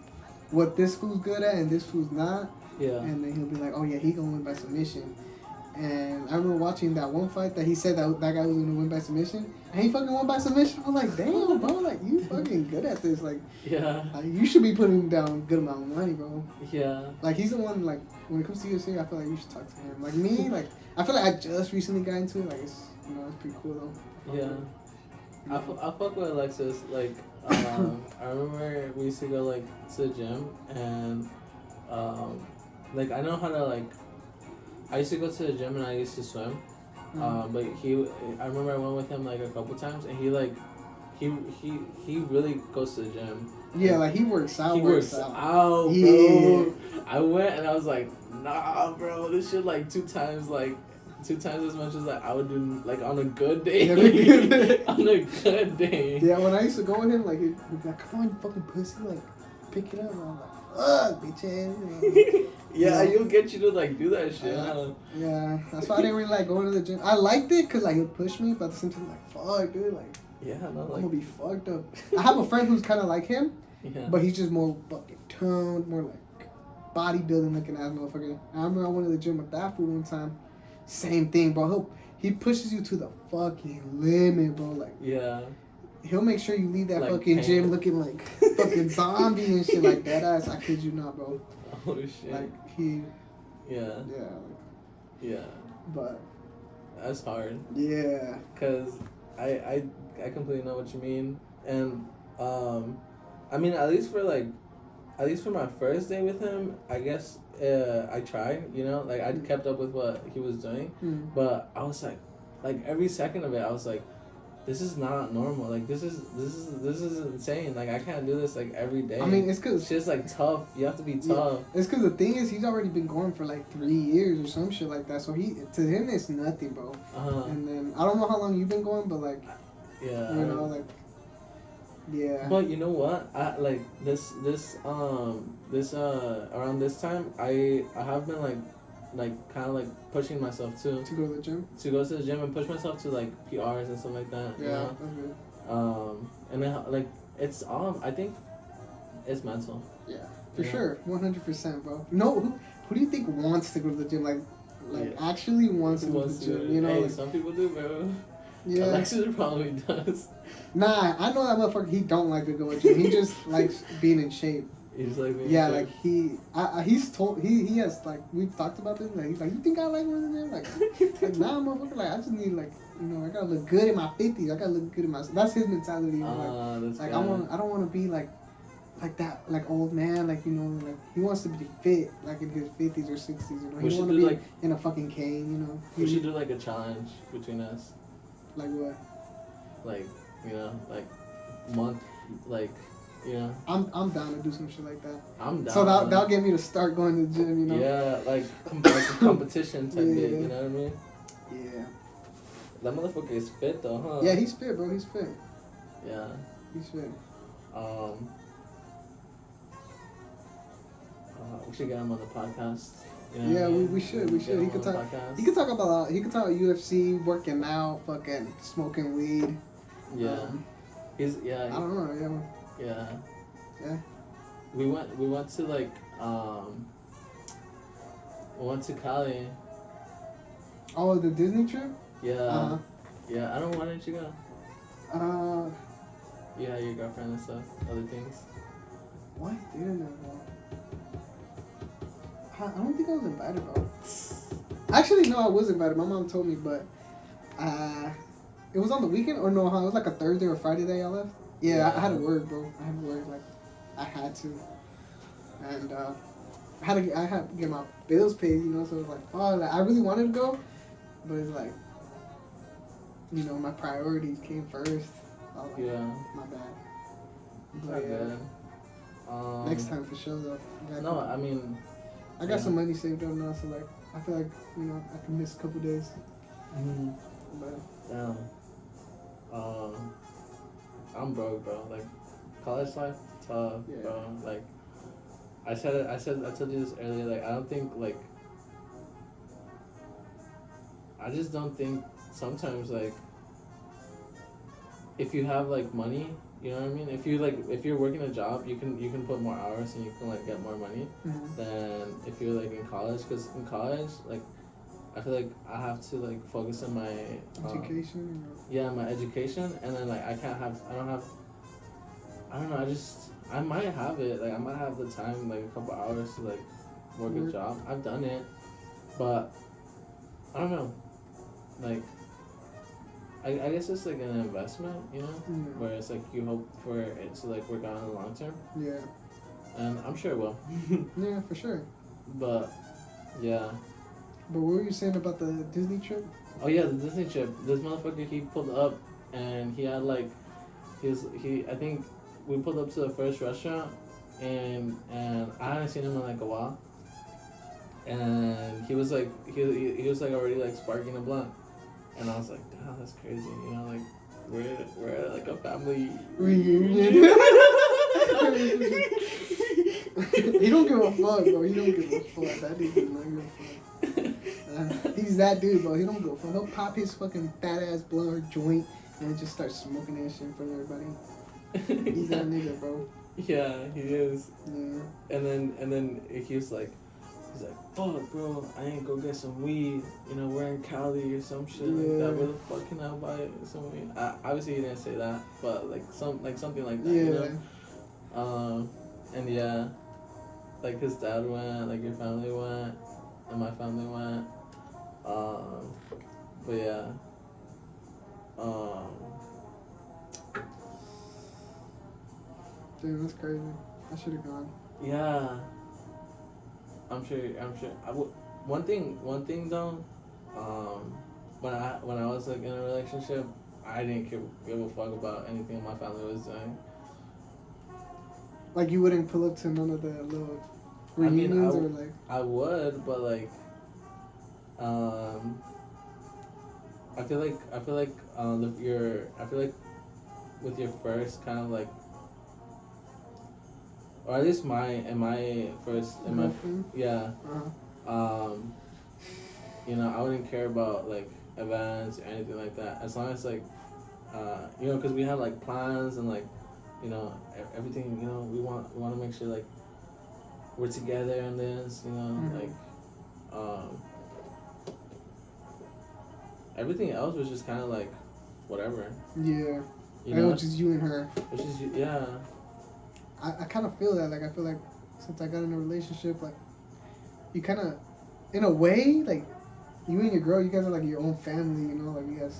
what this fool's good at and this fool's not. Yeah. And then he'll be like, oh yeah, he gonna win by submission. And I remember watching that one fight that he said that guy was gonna win by submission, and he fucking won by submission. I'm like, damn, bro, like, you fucking good at this. Like, yeah, you should be putting down a good amount of money, bro. Yeah. Like, he's the one, like, when it comes to UFC, I feel like you should talk to him. Like, me, like, I feel like I just recently got into it. Like, it's, you know, it's pretty cool though. Yeah. I fuck with Alexis. Like, I remember we used to go like to the gym, and like I know how to like. I used to go to the gym and I used to swim, but I remember I went with him like a couple times, and he really goes to the gym. Yeah, like he works out. He works out, bro. Yeah. I went and I was like, nah, bro, this shit like two times as much as like I would do like on a good day. On a good day. Yeah, when I used to go with him, like he'd be like, come on, you fucking pussy, like pick it up. And I'm like, fuck, bitch ass. Yeah, you'll get you to like do that shit. Yeah, that's why I didn't really like going to the gym. I liked it because like he'd push me, but at the same time, like, fuck, dude, like, yeah, no, like, I'm gonna be fucked up. I have a friend who's kind of like him, but he's just more fucking toned, more like bodybuilding looking ass motherfucker. I remember I went to the gym with that fool one time. Same thing, bro. He pushes you to the fucking limit, bro. Like, yeah. He'll make sure you leave that like fucking pain. gym looking like fucking zombie and shit like that ass. I kid you not, bro. Oh shit. Like he. Yeah. Yeah. Yeah. But. That's hard. Yeah. Cause I completely know what you mean, and I mean at least for my first day with him, I guess I tried, you know, like I kept up with what he was doing, but I was like every second of it, I was like, this is not normal. Like this is insane. Like I can't do this like every day. I mean, it's cause It's just like tough. You have to be tough. It's cause the thing is, he's already been going for like 3 years or some shit like that. So to him, it's nothing, bro. And then I don't know how long you've been going, but like, yeah, you know, like, yeah. But you know what? I like this around this time I have been like kind of like pushing myself too. To go to the gym. To go to the gym and push myself to like PRs and stuff like that. Yeah, you know? that's good. And then like it's I think it's mental. Yeah, for sure, 100%, bro. No, who do you think wants to go to the gym? Like actually wants to go to the gym. You know, hey, like, some people do, bro. Yeah. Alexis probably does. Nah, I know that motherfucker. He don't like to go to the gym. He just likes being in shape. He's like being yeah, in like shape. he's told he has like we've talked about this. Like he's like, you think I like going to the gym? Like nah, motherfucker. Like I just need like I gotta look good in my 50s. I gotta look good in my. That's his mentality. That's like good. I don't want to be like that like old man. Like like he wants to be fit like in his 50s or 60s. You know, We he should want to do, be like, in a fucking cane. You know, We should do like a challenge between us. Like what? Like like month like. Yeah. I'm down to do some shit like that. I'm down. So that'll get me to start going to the gym, you know? Yeah, like a competition type bit, you know what I mean? Yeah. That motherfucker is fit though, huh? Yeah, he's fit, bro. He's fit. Yeah. He's fit. We should get him on the podcast. You know Yeah, what I mean? we should. He could talk. Podcast. He could talk about UFC, working out, fucking smoking weed. Yeah. I don't know. Yeah. Yeah. Yeah. We went to like we went to Cali. Oh, the Disney trip? Yeah. Yeah, I don't want to go. Yeah, your girlfriend and stuff, other things. Why didn't I go? I don't think I was invited, bro. Actually, no, I was invited. My mom told me, but it was on the weekend or no? It was like a Thursday or Friday day I left. Yeah, I had to work, bro. I had to work, like, I had to. And, I had to get my bills paid, you know, so it was like, oh, like, I really wanted to go, but it's like, my priorities came first. I was like, Yeah. my bad. It's But, not yeah, good. next time for sure, though. No, I mean... I got some money saved up now, so, like, I feel like, I can miss a couple days. Mm-hmm. But, Damn. I'm broke, bro. Like, college life, tough, Yeah. bro. Like, I told you this earlier. Like, I don't think, like, I just don't think sometimes, like, if you have, like, money, you know what I mean? If you're working a job, you can put more hours and you can, like, get more money than if you're, like, in college. Because in college, like, I feel like I have to, like, focus on my education? yeah, my education, and then, like, I don't know, I might have it, like, I might have the time, like, a couple hours to, like, work a job. I've done it, but I don't know, like, I guess it's, like, an investment, where it's, like, you hope for it to, like, work out in the long term. Yeah. And I'm sure it will. Yeah, for sure. But, yeah. But what were you saying about the Disney trip? Oh yeah, the Disney trip. This motherfucker, he pulled up, and he had like, I think we pulled up to the first restaurant, and I hadn't seen him in like a while, and he was like already like sparking a blunt, and I was like, damn, that's crazy, like we're at like a family reunion. He don't give a fuck, bro. He don't give a fuck. That dude does not give a fuck. He's that dude, bro. He don't give a fuck. He'll pop his fucking fat ass blunt or joint and just start smoking that shit in front of everybody. He's that nigga, bro. Yeah, he is. Yeah. And then he's like, fuck, bro, I ain't go get some weed. We're in Cali or some shit like that. Where the fuck can I buy some weed? Obviously, he didn't say that, but something like that. Yeah. And yeah, like his dad went, like your family went, and my family went. But yeah. Damn, that's crazy. I should have gone. Yeah. I'm sure. One thing though, when I was like in a relationship, I didn't give a fuck about anything my family was doing. Like you wouldn't pull up to none of the little I mean, reunions or like. I would, but like, um, I feel like I feel like with your first kind of like, or at least in my first in my Girlfriend? yeah, Uh-huh. you know, I wouldn't care about like events or anything like that as long as like, you know, because we have like plans and like, you know, everything. You know, we want to make sure like we're together in this. You know, Mhm. like, um, everything else was just kind of like, whatever. Yeah. You It know, was just you and her. which is yeah, I kind of feel that. Like I feel like since I got in a relationship, like you kind of, in a way, like you and your girl, you guys are like your own family. You know, like you guys,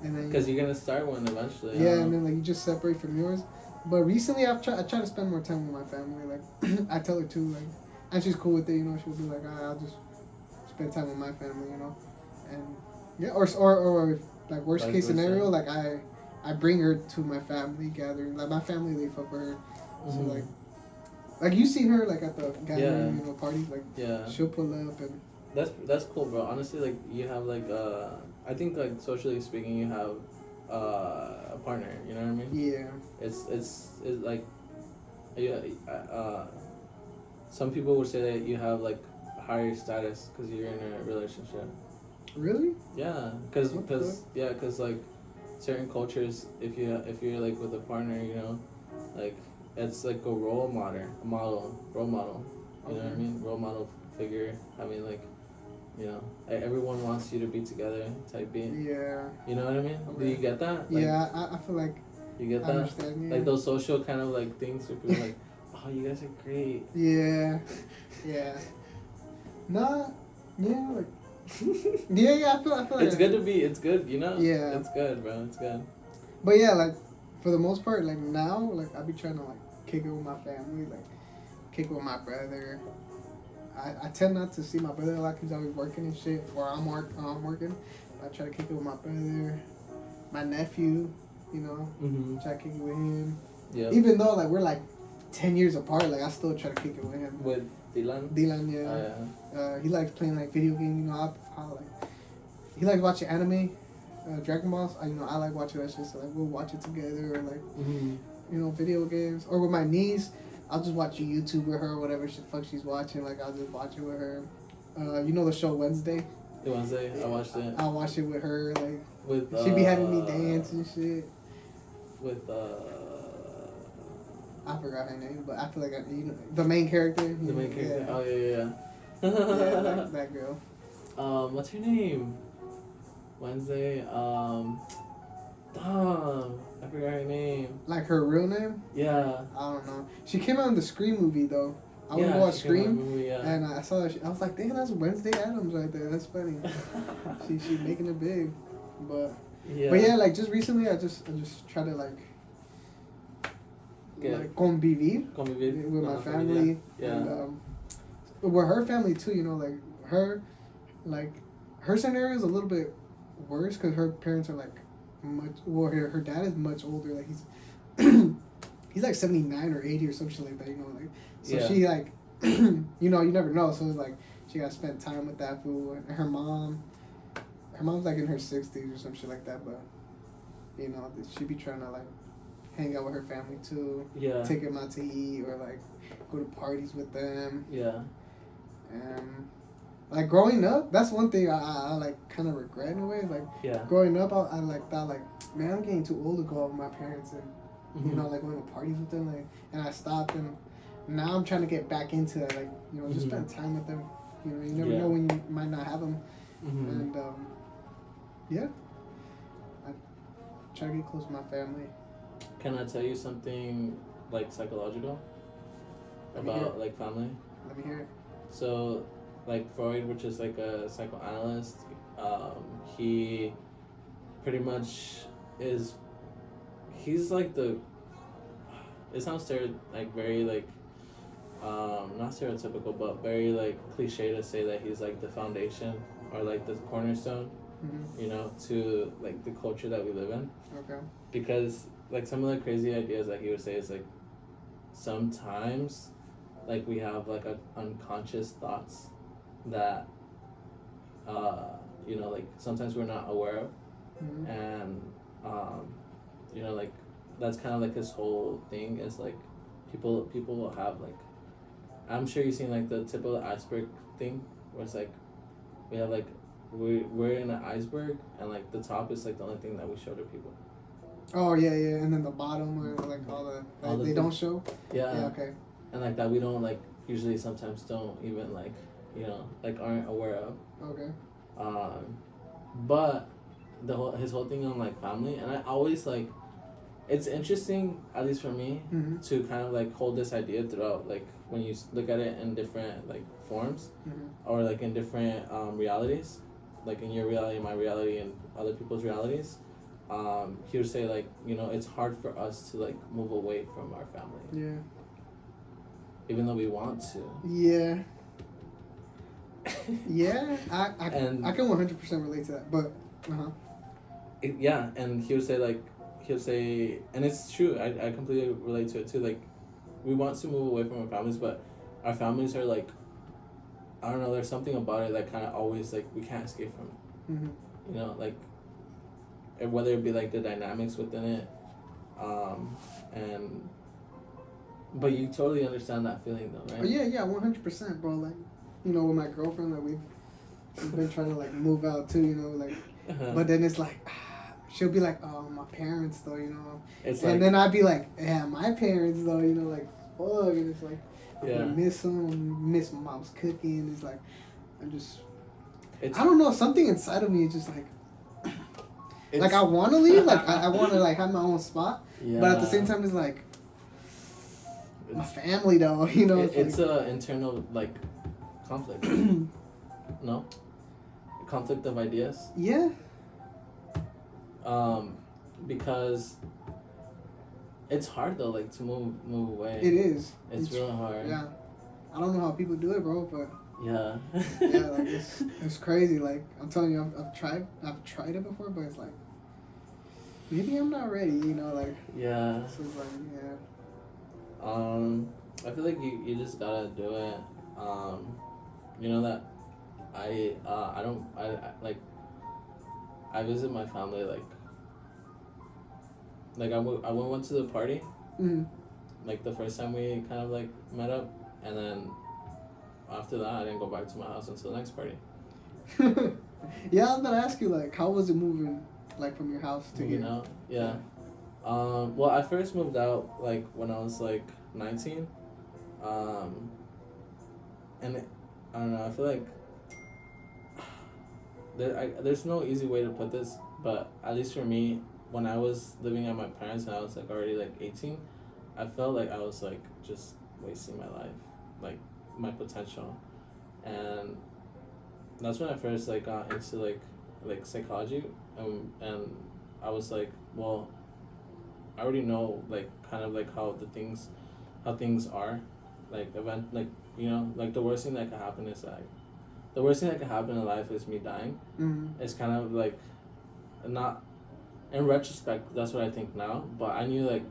and then because you're gonna start one eventually. yeah, and then like you just separate from yours. But recently, I try to spend more time with my family. Like I tell her too, like, and she's cool with it. You know, she'll be like, I'll just spend time with my family. You know, and yeah, or like worst Vice case versa. scenario, like I bring her to my family gathering. Like my family, they fuck with her. So Mhm. like you seen her like at the gathering, Yeah. you know, parties. Like Yeah. she'll pull up and That's cool, bro. Honestly, like you have like I think like socially speaking, you have a partner. You know what I mean? yeah, It's like, yeah. Some people would say that you have like higher status because you're in a relationship. really. Yeah, because Okay. like certain cultures, if you're like with a partner, you know, like it's like a role model. You know what I Okay. mean? Role model figure. I mean, like, you know, everyone wants you to be together type beat. Yeah. You know what I mean? Do Okay. you get that? Like, Yeah, I feel like you get I that? understand. Yeah. Like those social kind of like things where people are like, oh, you guys are great. Yeah. Yeah. Nah. Yeah. Like. Yeah. I feel like. It's good to be. It's good. You know. Yeah. It's good, bro. It's good. But yeah, like for the most part, like now, like I be trying to like kick it with my family, like kick it with my brother. I tend not to see my brother a lot because he's always working and shit, or I'm working. I try to kick it with my brother, my nephew, you know, Mm-hmm. try to kick it with him. Yeah. Even though like we're like 10 years apart, like I still try to kick it with him. With Dylan. Dylan, Oh, yeah. yeah. He likes playing like video games. You know, I like. He likes watching anime, Dragon Balls. I like watching that shit. So like we'll watch it together, or like Mm-hmm. you know video games. Or with my niece, I'll just watch YouTube with her, whatever shit fuck she's watching. Like I'll just watch it with her. You know the show Wednesday. The Wednesday, I watched it. I'll watch it with her. Like With she be having me dance and shit. With I forgot her name, but I feel like you know the main character. the main character. Yeah. Oh yeah. Yeah, that girl. What's her name? Wednesday. I forgot her name. Like her real name? Yeah. I don't know. She came out in the Scream movie though. I Yeah, would watch she came out in Scream, the movie, yeah. and I saw that. I was like, damn, that's Wednesday Addams right there. That's funny. She's making it big, but yeah, like just recently, I just try to like convivir Convivir with con my la family, familia. Yeah. and with her family too. You know, like her scenario is a little bit worse because her parents are like much. Well, her dad is much older. Like he's he's like 79 or 80 or something like that. You know, like so Yeah. she like you know you never know. So it's like she got to spend time with that fool. And her mom's like in her 60s or some shit like that. But you know she be trying to like hang out with her family too. Yeah. Take them out to eat or like go to parties with them. Yeah. And like growing up, that's one thing I like kind of regret in a way. Like Yeah. growing up, I like thought like, man, I'm getting too old to go out with my parents and you know like going to parties with them. Like, and I stopped, and now I'm trying to get back into that. Like you know, just spend time with them. You know, you never know when you might not have them. Mm-hmm. And yeah, I try to get close to my family. Can I tell you something like psychological Let me hear about it. like family? Let me hear it. So, like Freud, which is like a psychoanalyst, he pretty much is. He's like the. It sounds like very like, not stereotypical, but very like cliche to say that he's like the foundation or like the cornerstone Mm-hmm. you know, to like the culture that we live in. Okay. Because like some of the crazy ideas that he would say is like sometimes like we have like unconscious thoughts that you know, like sometimes we're not aware of, Mm-hmm. and you know, like that's kind of like his whole thing is like people will have like, I'm sure you've seen like the tip of the iceberg thing where it's like we have like we're in an iceberg and like the top is like the only thing that we show to people. Oh yeah, yeah, and then the bottom where like all the the they things. don't show. Yeah. Yeah. Okay. And like that we don't like usually sometimes don't even like, you know, like aren't aware of. Okay. But his whole thing on like family, and I always like, it's interesting at least for me Mm-hmm. to kind of like hold this idea throughout, like when you look at it in different like forms, Mm-hmm. or like in different realities, like in your reality, my reality, and other people's realities. He would say like, you know, it's hard for us to like move away from our family, Yeah. even though we want to. Yeah. Yeah. And I can 100% relate to that, but yeah, and he would say, and it's true. I completely relate to it too. Like, we want to move away from our families, but our families are like, I don't know. There's something about it that kind of always like we can't escape from it. Mm-hmm. You know, like, whether it be like the dynamics within it, and but you totally understand that feeling though, right? Oh, yeah, 100%, bro. Like, you know, with my girlfriend, like we've been trying to like move out too, you know, like, but then it's like, she'll be like, oh, my parents though, you know, It's and like, then I'd be like, yeah, my parents though, you know, like, fuck, and it's like, yeah, I miss them, miss my mom's cooking. It's like, it's, I don't know, something inside of me is just like, it's like I want to leave, like I want to like have my own spot, yeah, but at the same time, it's like my family though, you know. it's like, a internal like conflict. No, a conflict of ideas. yeah. Because it's hard though, like to move away. It is. It's real hard. Yeah. I don't know how people do it, bro, but yeah. yeah, like it's crazy. Like I'm telling you, I've tried it before, but it's like maybe I'm not ready, you know, like Yeah. so it's like yeah. I feel like you just gotta do it. You know that I don't like I visit my family like I went to the party, Mm-hmm. like the first time we kind of like met up, and then after that I didn't go back to my house until the next party. Yeah, I was gonna ask you, like, how was it moving, like, from your house to Moving here? out, yeah. Well, I first moved out like when I was like 19, and I don't know. I feel like there's no easy way to put this, but at least for me, when I was living at my parents and I was like already like 18, I felt like I was like just wasting my life, like my potential, and that's when I first like got into like psychology, and I was like, well, I already know like kind of like how things are, like like, you know, like the worst thing that could happen is like the worst thing that could happen in life is me dying. Mm-hmm. It's kind of like not, in retrospect, that's what I think now, but I knew like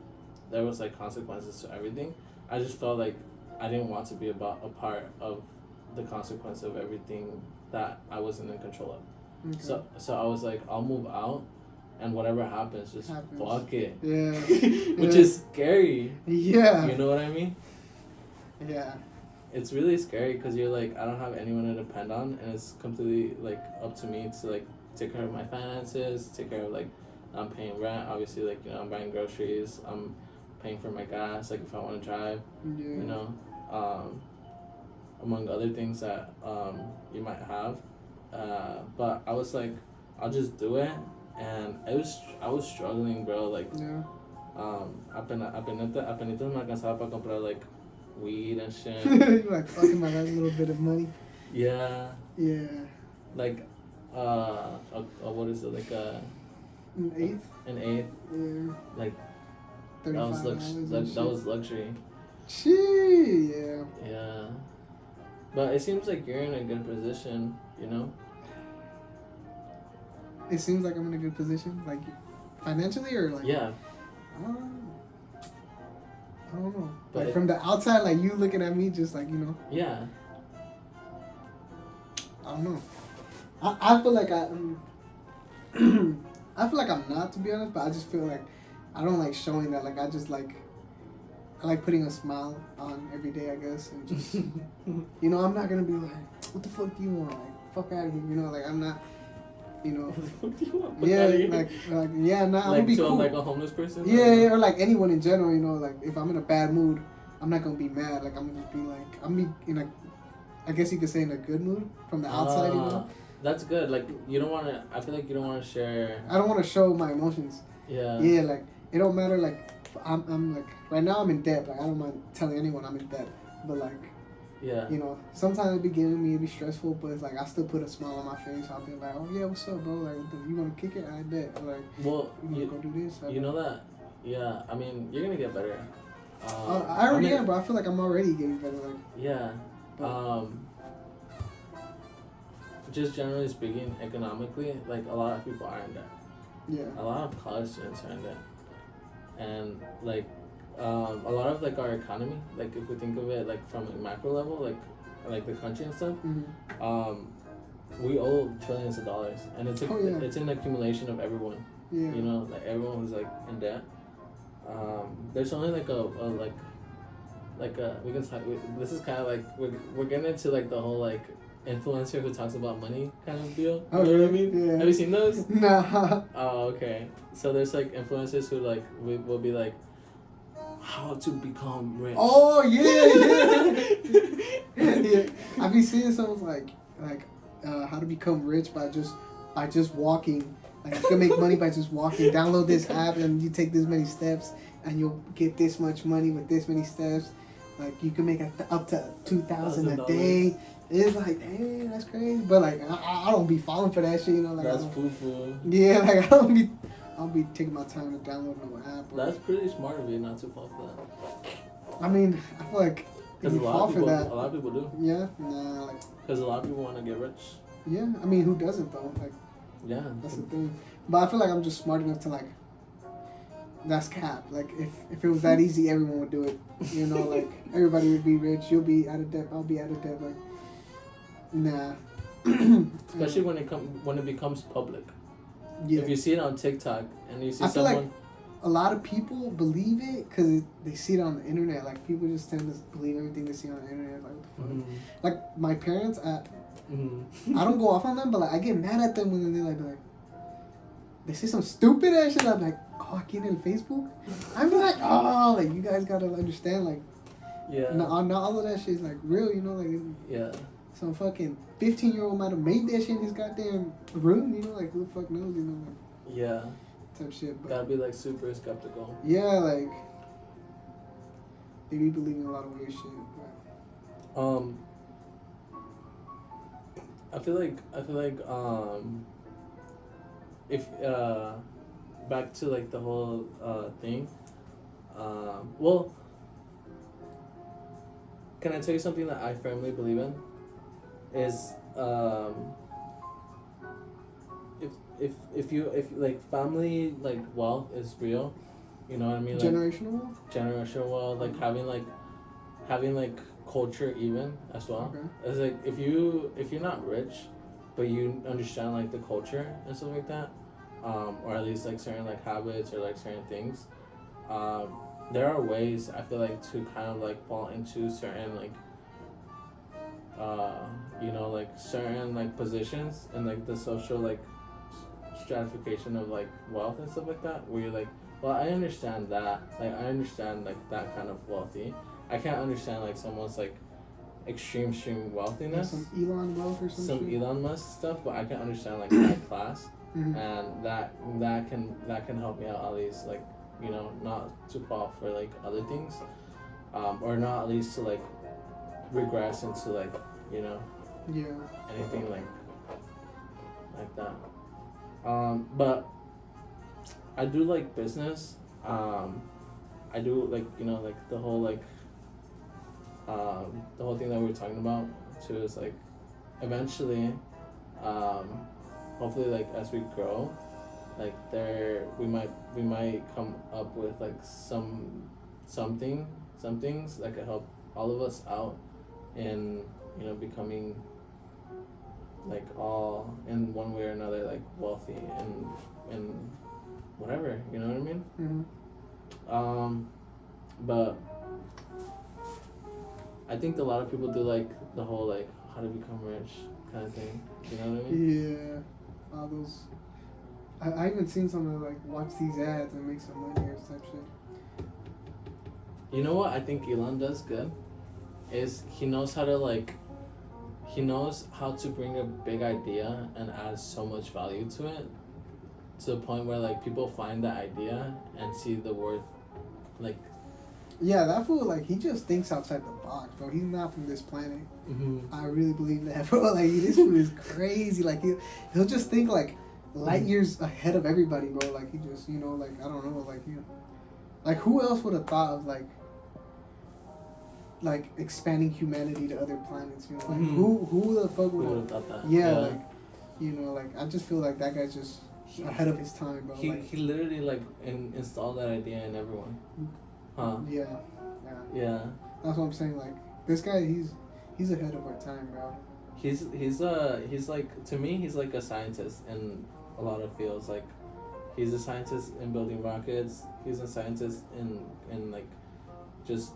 there was like consequences to everything. I just felt like I didn't want to be a part of the consequence of everything that I wasn't in control of. Okay. So I was like, I'll move out, and whatever happens, just fuck it. Yeah. Which is scary. Yeah. You know what I mean? Yeah. It's really scary because you're like, I don't have anyone to depend on, and it's completely like up to me to like take care of my finances, take care of like, I'm paying rent, obviously, like, you know, I'm buying groceries, I'm paying for my gas, like if I want to drive, Yeah. you know, among other things that you might have, but I was like, I'll just do it, and I was struggling, bro, like, Yeah. apenas me alcanzaba para comprar like weed and shit. You're like, fucking my last little bit of money. Yeah. Yeah. Like, what is it, like An eighth? an eighth, Yeah. like $35 that was luxury. Gee, yeah. Yeah, but it seems like you're in a good position, you know. it seems like I'm in a good position, like financially or like. Yeah. I don't know. But Like from the outside, like you looking at me, just like Yeah. I don't know. I feel like I feel like I'm not, to be honest, but I just feel like I don't like showing that. Like I just like I like putting a smile on every day, I guess, and just I'm not gonna be like, what the fuck do you want? Like fuck out of here, like I'm not. What do you want? Yeah, yeah, nah, I'm gonna be cool. Like a homeless person? Yeah, or like anyone in general, like if I'm in a bad mood, I'm not gonna be mad. Like I'm gonna just be like, in a, I guess you could say in a good mood from the outside, That's good. Like you don't want to. I feel like you don't want to share. I don't want to show my emotions. Yeah. Yeah, like it don't matter. Like I'm like right now I'm in debt. Like I don't mind telling anyone I'm in debt, but like. Yeah. Sometimes at the beginning it'd be stressful, but it's like I still put a smile on my face. I'll be like, oh yeah, what's up, bro? Like, you wanna kick it? I bet. Like, well, you go do this. You know that? Yeah. I mean, you're gonna get better. I already am, bro. I feel like I'm already getting better. Like. Yeah. Just generally speaking, economically, like a lot of people are in debt. Yeah. A lot of college students are in debt, and like. A lot of like our economy, like if we think of it like from a macro level, like the country and stuff, we owe trillions of dollars, and it's it's an accumulation of everyone. Yeah. Like everyone who's like in debt. There's only like we can talk. This is kind of like we're getting into like the whole like influencer who talks about money kind of deal. Oh, you know what I mean? Yeah. Have you seen those? Nah. Oh, okay. So there's like influencers who like will be like. How to become rich. Oh yeah. Yeah. I've been seeing something like how to become rich by just walking. Like you can make money by just walking. Download this app and you take this many steps and you'll get this much money with this many steps. Like you can make up to $2,000 a day. It's like, dang, that's crazy. But like I don't be falling for that shit. Like that's foo-foo. Yeah, like I'll be taking my time to download no app. That's pretty smart of you not to fall for that. I mean, I feel like if you fall for that, a lot of people do. Yeah, nah, like. Because a lot of people want to get rich. Yeah, I mean, who doesn't though? Like. Yeah. That's the thing. But I feel like I'm just smart enough to like. That's cap. Like if it was that easy, everyone would do it. Like everybody would be rich. You'll be out of debt. I'll be out of debt. Like. Nah. Especially when it becomes public. Yeah. If you see it on TikTok and you see feel someone. like a lot of people believe it because they see it on the internet. Like people just tend to believe everything they see on the internet. Like what the fuck? Mm-hmm. Like my parents, I don't go off on them, but like I get mad at them when they like they say some stupid ass shit. I'm like, oh, I get in Facebook. I'm like, oh, like you guys gotta understand, like, yeah, not all of that shit is like real, like. Yeah. Some fucking 15-year-old might have made that shit in his goddamn room, like who the fuck knows, like. Yeah. Type shit. But gotta be like super skeptical. Yeah, like they be believing a lot of weird shit. But. I feel like if back to like the whole thing. Well, can I tell you something that I firmly believe in? Is if like family like wealth is real, you know what I mean? Like, generational wealth, like having like culture even as well. Okay. It's like if you're not rich, but you understand like the culture and stuff like that, or at least like certain like habits or like certain things, there are ways I feel like to kind of like fall into certain like like certain like positions and like the social like stratification of like wealth and stuff like that, where you're like, well, I understand that, like I understand like that kind of wealthy. I can't understand like someone's like extreme wealthiness, some Elon wealth or some Elon Musk stuff, but I can understand like that class. Mm-hmm. And that can help me out at least, like, not to fall for like other things, or not at least to like regress into like anything like that. But I do like business. I do like like the whole like the whole thing that we were talking about too is like eventually hopefully like as we grow, like we might come up with like some things that could help all of us out in, you know, becoming like all in one way or another like wealthy and whatever, you know what I mean? Mm-hmm. But I think a lot of people do like the whole like how to become rich kind of thing, you know what I mean? Yeah, all those. I even seen someone like watch these ads and make some money or some shit. You know what I think Elon does good is he knows how to bring a big idea and add so much value to it, to the point where like people find that idea and see the worth, like. Yeah, that fool, like, he just thinks outside the box, bro. He's not from this planet. Mm-hmm. I really believe that, bro. Like, this fool is crazy. Like, he'll just think, like, light years ahead of everybody, bro. Like, he just, you know, like, I don't know, like, you know. Like, who else would have thought of, like expanding humanity to other planets, you know? Like, who the fuck would have thought that? Yeah, like, you know, like, I just feel like that guy's just ahead of his time, bro. He literally, like, installed that idea in everyone. Huh? Yeah. That's what I'm saying. Like, this guy, he's ahead of our time, bro. He's like, to me, he's like a scientist in a lot of fields. Like, he's a scientist in building rockets. He's a scientist in like, just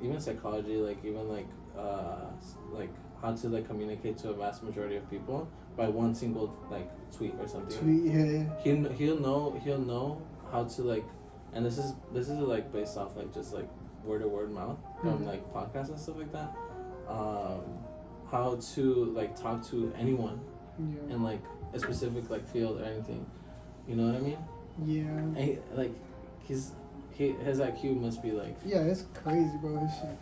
even psychology. Like, even like how to like communicate to a vast majority of people by one single like tweet or something. Yeah. He'll know how to like. And this is like based off like just like word of mouth from like podcasts and stuff like that. How to like talk to anyone in like a specific like field or anything, you know what I mean? Yeah. And his IQ must be like. Yeah, it's crazy, bro. His shit.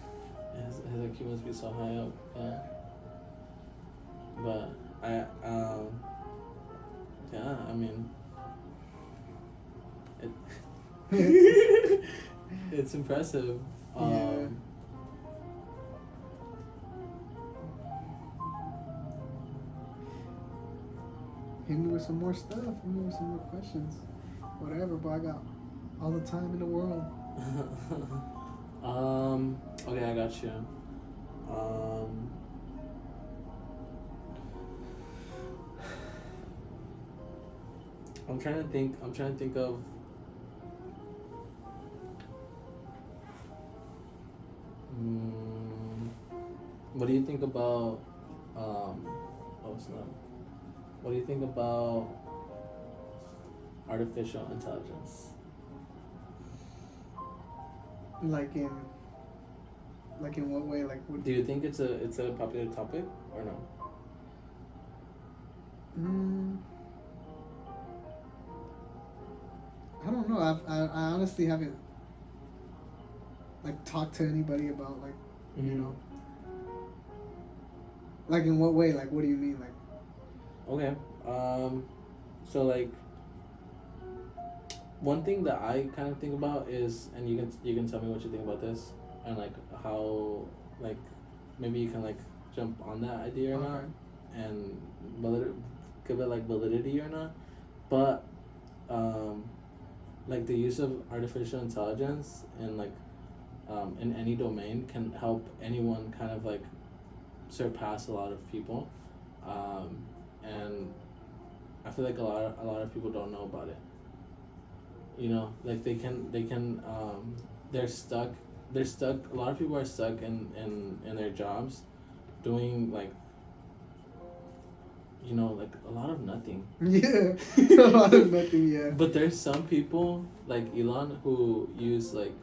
His IQ must be so high up. Yeah. But I mean. It's impressive. Yeah. Hit me with some more stuff. Hit me with some more questions. Whatever, but I got all the time in the world. Okay, I got you. I'm trying to think of. What do you think about what do you think about artificial intelligence? Like in what way? Like, what do you think it's a popular topic or no? I don't know. I honestly haven't like talked to anybody about like you know. Like, in what way? Like, what do you mean? Like, okay, so like one thing that I kind of think about is, and you can tell me what you think about this, and like how like maybe you can like jump on that idea or not, and give it like validity or not, but like the use of artificial intelligence and like in any domain can help anyone kind of like surpass a lot of people, and I feel like a lot of people don't know about it. You know, like they're stuck. A lot of people are stuck in their jobs, doing like, you know, like a lot of nothing. Yeah, a lot of nothing. Yeah. But there's some people like Elon who use like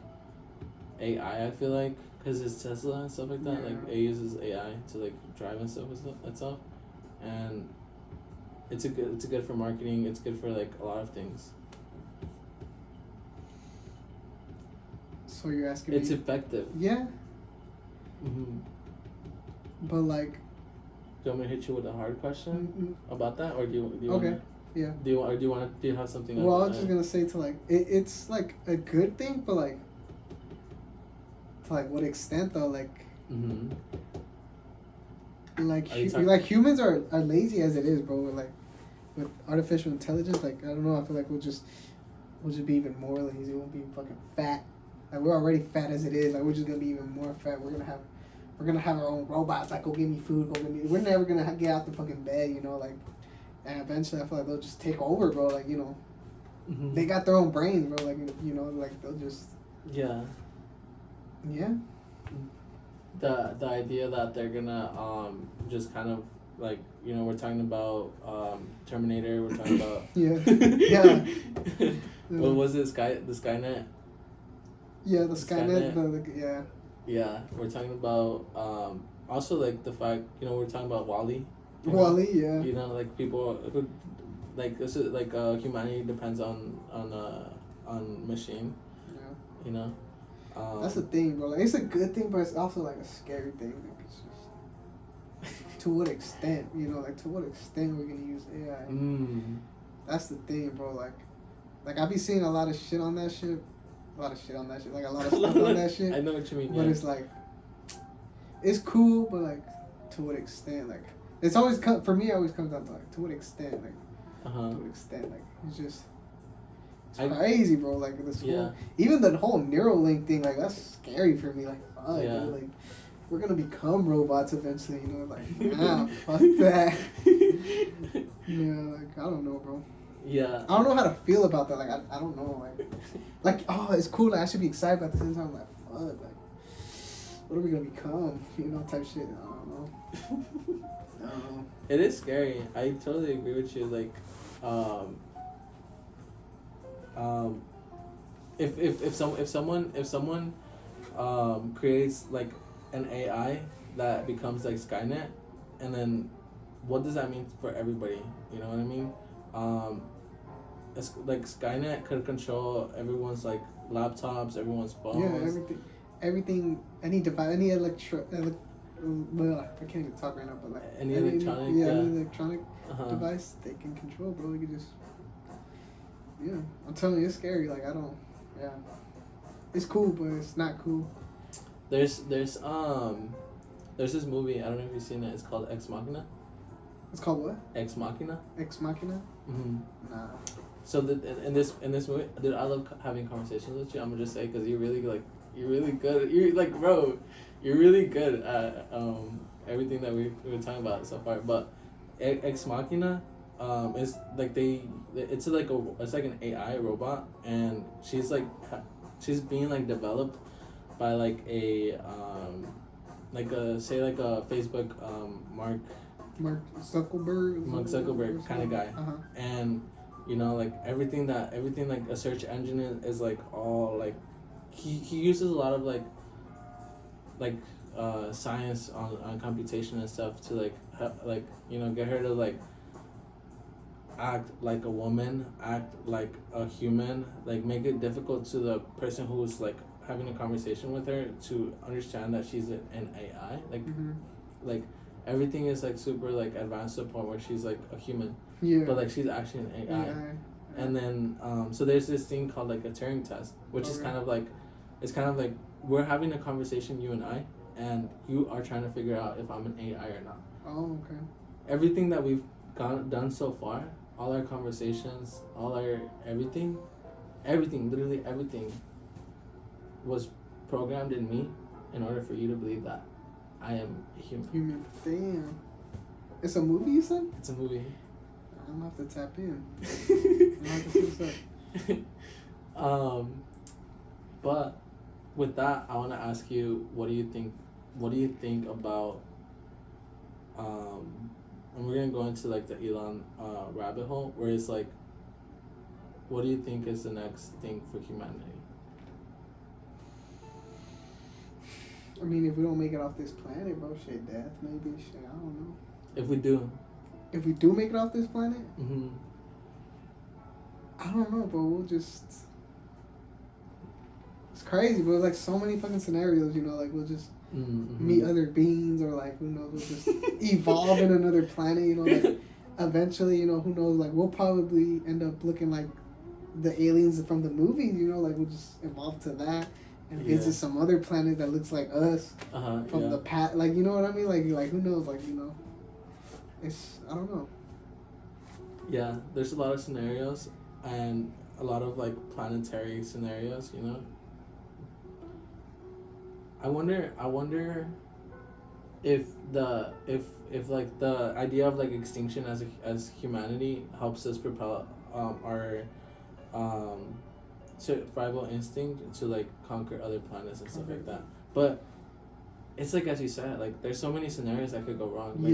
AI. I feel like. Because it's Tesla and stuff like that, like it uses AI to like drive and stuff and it's good for marketing. It's good for like a lot of things. So you're asking it's me? Effective. Yeah. But like. Do you want me to hit you with a hard question about that, or do you okay. Wanna, yeah. Do you have something? Well, I was just gonna say to like it's like a good thing, but like. To like what extent though? Like, like humans are lazy as it is, bro. Like, with artificial intelligence, like I don't know, I feel like we'll just be even more lazy. We'll be fucking fat. Like we're already fat as it is. Like we're just gonna be even more fat. We're gonna have our own robots. Like go give me food. Go give me. We're never gonna get out the fucking bed. You know, like, and eventually I feel like they'll just take over, bro. Like you know, they got their own brains, bro. Like you know, like they'll just. Yeah. Yeah. The idea that they're gonna just kind of like, you know, we're talking about Terminator. We're talking about yeah. What was it? The Skynet. Yeah, the Skynet. Yeah. Yeah, we're talking about also like the fact, you know, we're talking about Wall-E. Wall-E, yeah. You know, like people who like this is like humanity depends on machine. Yeah. You know. That's the thing, bro. Like it's a good thing, but it's also like a scary thing. Like it's just to what extent, you know, like to what extent we're gonna use AI. That's the thing, bro. Like I be seeing a lot of shit on that shit. Like a lot of stuff on that shit. I know what you mean. But it's like, it's cool, but like, to what extent? Like, it's always for me. It always comes down to like, to what extent? Like, to what extent? Like, it's just, it's crazy, bro. Like this whole, even the whole Neuralink thing. Like, that's scary for me. Like, fuck, dude, like, we're gonna become robots eventually. You know, like, nah, fuck that. Yeah, like I don't know, bro. Yeah. I don't know how to feel about that. Like I don't know. Like oh, it's cool. Like, I should be excited, but at the same time, like fuck. Like, what are we gonna become? You know, type shit. I don't know. I don't know. It is scary. I totally agree with you. Like, if someone creates like an AI that becomes like Skynet, and then what does that mean for everybody? You know what I mean? It's like Skynet could control everyone's like laptops, everyone's phones. Yeah, everything, any device, any well, I can't even talk right now, but like any electronic, any electronic device they can control, bro. They can just, I'm telling you, it's scary. Like it's cool, but it's not cool. There's this movie, I don't know if you've seen it. It's called Ex Machina. It's called what? Ex Machina. Nah. So in this movie, dude, I love having conversations with you. I'm gonna just say because you're really good. You're like, bro, you're really good at everything that we were talking about so far. But Ex Machina, is like it's like an AI robot, and she's being like developed by like a Facebook Mark Zuckerberg kind of guy, and you know like everything like a search engine is like all like he uses a lot of like science on computation and stuff to like you know get her to like act like a woman, act like a human, like make it difficult to the person who's like having a conversation with her to understand that she's an AI, like everything is like super like advanced to the point where she's like a human, but like she's actually an AI. And then so there's this thing called like a Turing test, which is kind of like we're having a conversation, you and I, and you are trying to figure out if I'm an AI or not. Oh, okay. Everything that we've done so far, all our conversations, all our everything, literally everything was programmed in me in order for you to believe that I am a human. Damn. It's a movie, you said? It's a movie. I'm gonna have to tap in. I'm gonna have to see what's up. But with that, I want to ask you, what do you think about and we're gonna go into like the Elon rabbit hole, where it's like, what do you think is the next thing for humanity? I mean, if we don't make it off this planet, bro, shit, death, maybe, shit, I don't know. If we do make it off this planet, I don't know, bro. We'll just. It's crazy, bro. Like so many fucking scenarios, you know. Like we'll just meet other beings, or like who knows, we'll just evolve in another planet, you know. Like eventually, you know, who knows? Like we'll probably end up looking like the aliens from the movies, you know. Like we'll just evolve to that. And visit some other planet that looks like us from the past. Like, you know what I mean? Like who knows? Like, you know, it's, I don't know. Yeah, there's a lot of scenarios and a lot of like planetary scenarios, you know. I wonder if if like the idea of like extinction as humanity helps us propel our um survival instinct to like conquer other planets and stuff like that. But it's like as you said, like there's so many scenarios that could go wrong. Like,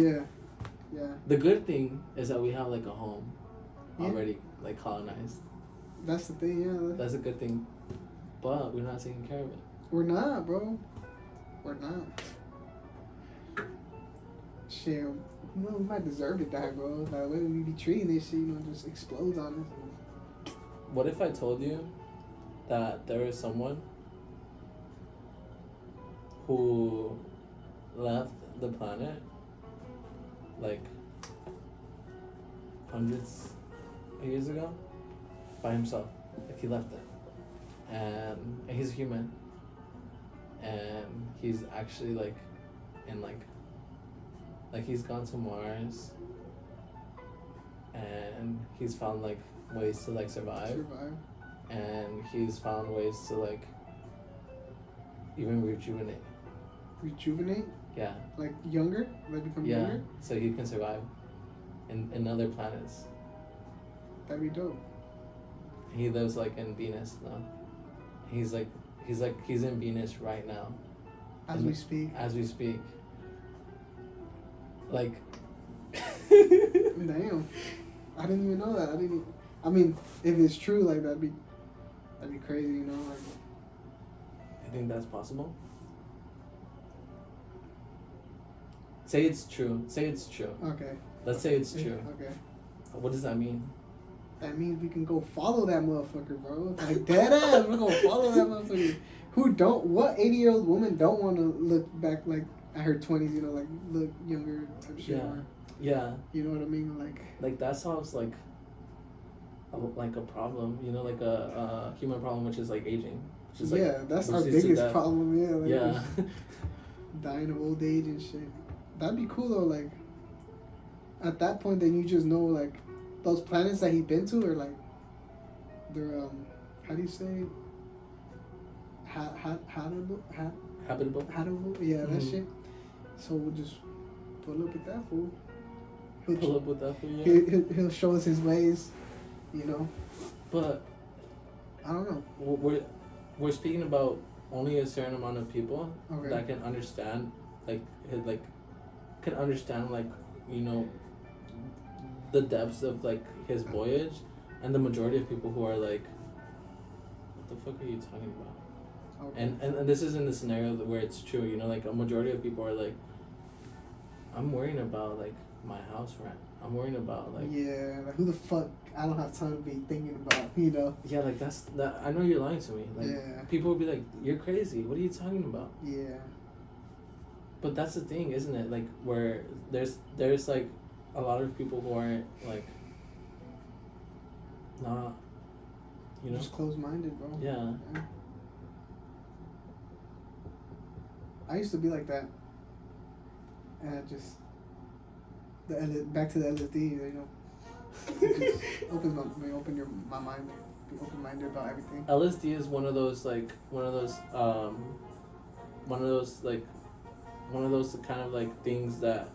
yeah. the good thing is that we have like a home Yeah. already like colonized. That's the thing, yeah. That's a good thing, but we're not taking care of it. We're not, bro. We're not. Shit, you know, we might deserve to die, bro. Like, the way we be treating this shit, you know, just explodes on us. What if I told you that there is someone who left the planet like hundreds of years ago by himself? Like he left it, and he's a human, and he's actually like in like he's gone to Mars, and he's found like ways to like survive. And he's found ways to like even rejuvenate. Rejuvenate? Yeah. Like younger? Like become younger? So he can survive in other planets. That'd be dope. He lives like in Venus now. He's in Venus right now. As we speak. As we speak. Like Damn. I didn't even know that. I mean, if it's true, like that'd be crazy, you know, like. You think that's possible? Say it's true. Okay. Let's say it's true. Okay. What does that mean? That means we can go follow that motherfucker, bro. Like dead ass, we're gonna follow that motherfucker. What 80-year-old woman don't want to look back like at her 20s, you know, like look younger type shit. Yeah. Yeah. You know what I mean? Like that solves like a problem, you know, like a human problem, which is like aging. Which is, like, that's our biggest problem. Yeah. Like, yeah. Dying of old age and shit. That'd be cool though. Like at that point, then you just know like those planets that he's been to are like they're how do you say habitable? Yeah, that shit. So we'll just pull up with that fool. He'll show us his ways, you know. But I don't know. We're speaking about only a certain amount of people Okay. that can understand, you know, the depths of like his voyage, and the majority of people who are like, what the fuck are you talking about? Okay. And this is in the scenario where it's true, you know, like a majority of people are like, I'm worrying about like my house rent. I'm worrying about like who the fuck I don't have time to be thinking about, you know. Yeah, like that. I know you're lying to me. Like people would be like, you're crazy. What are you talking about? Yeah. But that's the thing, isn't it? Like where there's like a lot of people who aren't like not, you know, just closed-minded, bro. Yeah. I used to be like that, and I just back to the LSD, you know. It just open my mind, be open-minded about everything. LSD is one of those kind of like things that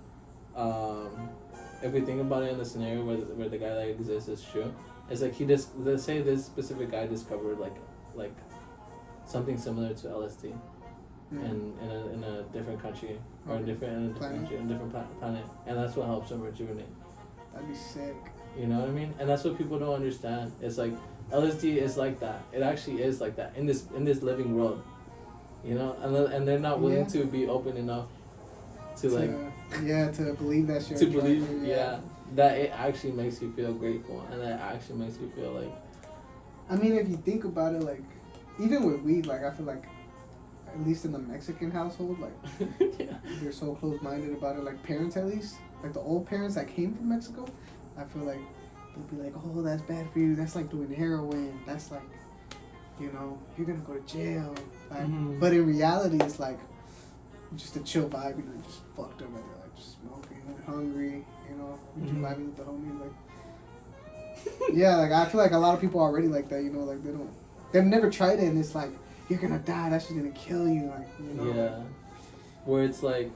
if we think about it in the scenario where the guy that exists is true, it's like let's say this specific guy discovered like something similar to LSD in a different country or a different planet, and that's what helps him rejuvenate. That'd be sick. You know what I mean? And that's what people don't understand. It's like LSD is like that. It actually is like that in this living world. You know, and they're not willing to be open enough to believe that shit. To believe, that it actually makes you feel grateful, and that actually makes you feel like. I mean, if you think about it, like, even with weed, like I feel like, at least in the Mexican household, like, they're so close-minded about it. Like parents, at least, like the old parents that came from Mexico, I feel like they'll be like, "Oh, that's bad for you. That's like doing heroin. That's like, you know, you're gonna go to jail." Like, but in reality, it's like just a chill vibe. You know, just fucked up, like just smoking, hungry. You know, vibing with the homies. Like, Yeah, like I feel like a lot of people are already like that. Like they've never tried it, and it's like you're gonna die. That's just gonna kill you. Like. Yeah. Where it's like,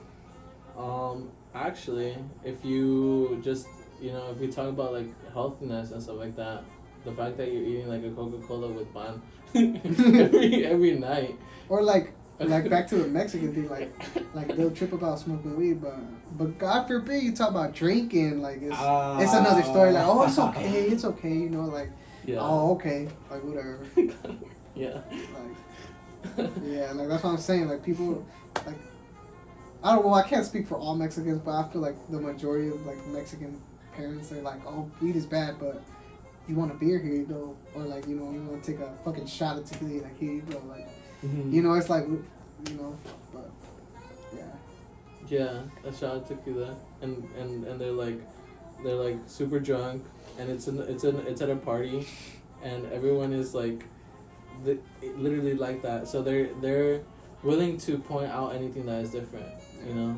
actually, if you just, if we talk about like healthiness and stuff like that, the fact that you're eating like a Coca-Cola with pan every night. Or like back to the Mexican thing, like they'll trip about smoking weed, but God forbid you talk about drinking, like it's another story. Like, oh, it's okay, like, Yeah. oh, okay, like whatever. Yeah. Like, yeah, like that's what I'm saying. Like people, like, I don't know. I can't speak for all Mexicans, but I feel like the majority of like Mexican parents are like, oh, weed is bad, but you want a beer, here you go, or like you want to take a fucking shot of tequila, like here you go, like. Mm-hmm. It's like, but yeah. Yeah, a shot of tequila, and they're like super drunk, and it's at a party, and everyone is like, literally like that. So they're willing to point out anything that is different,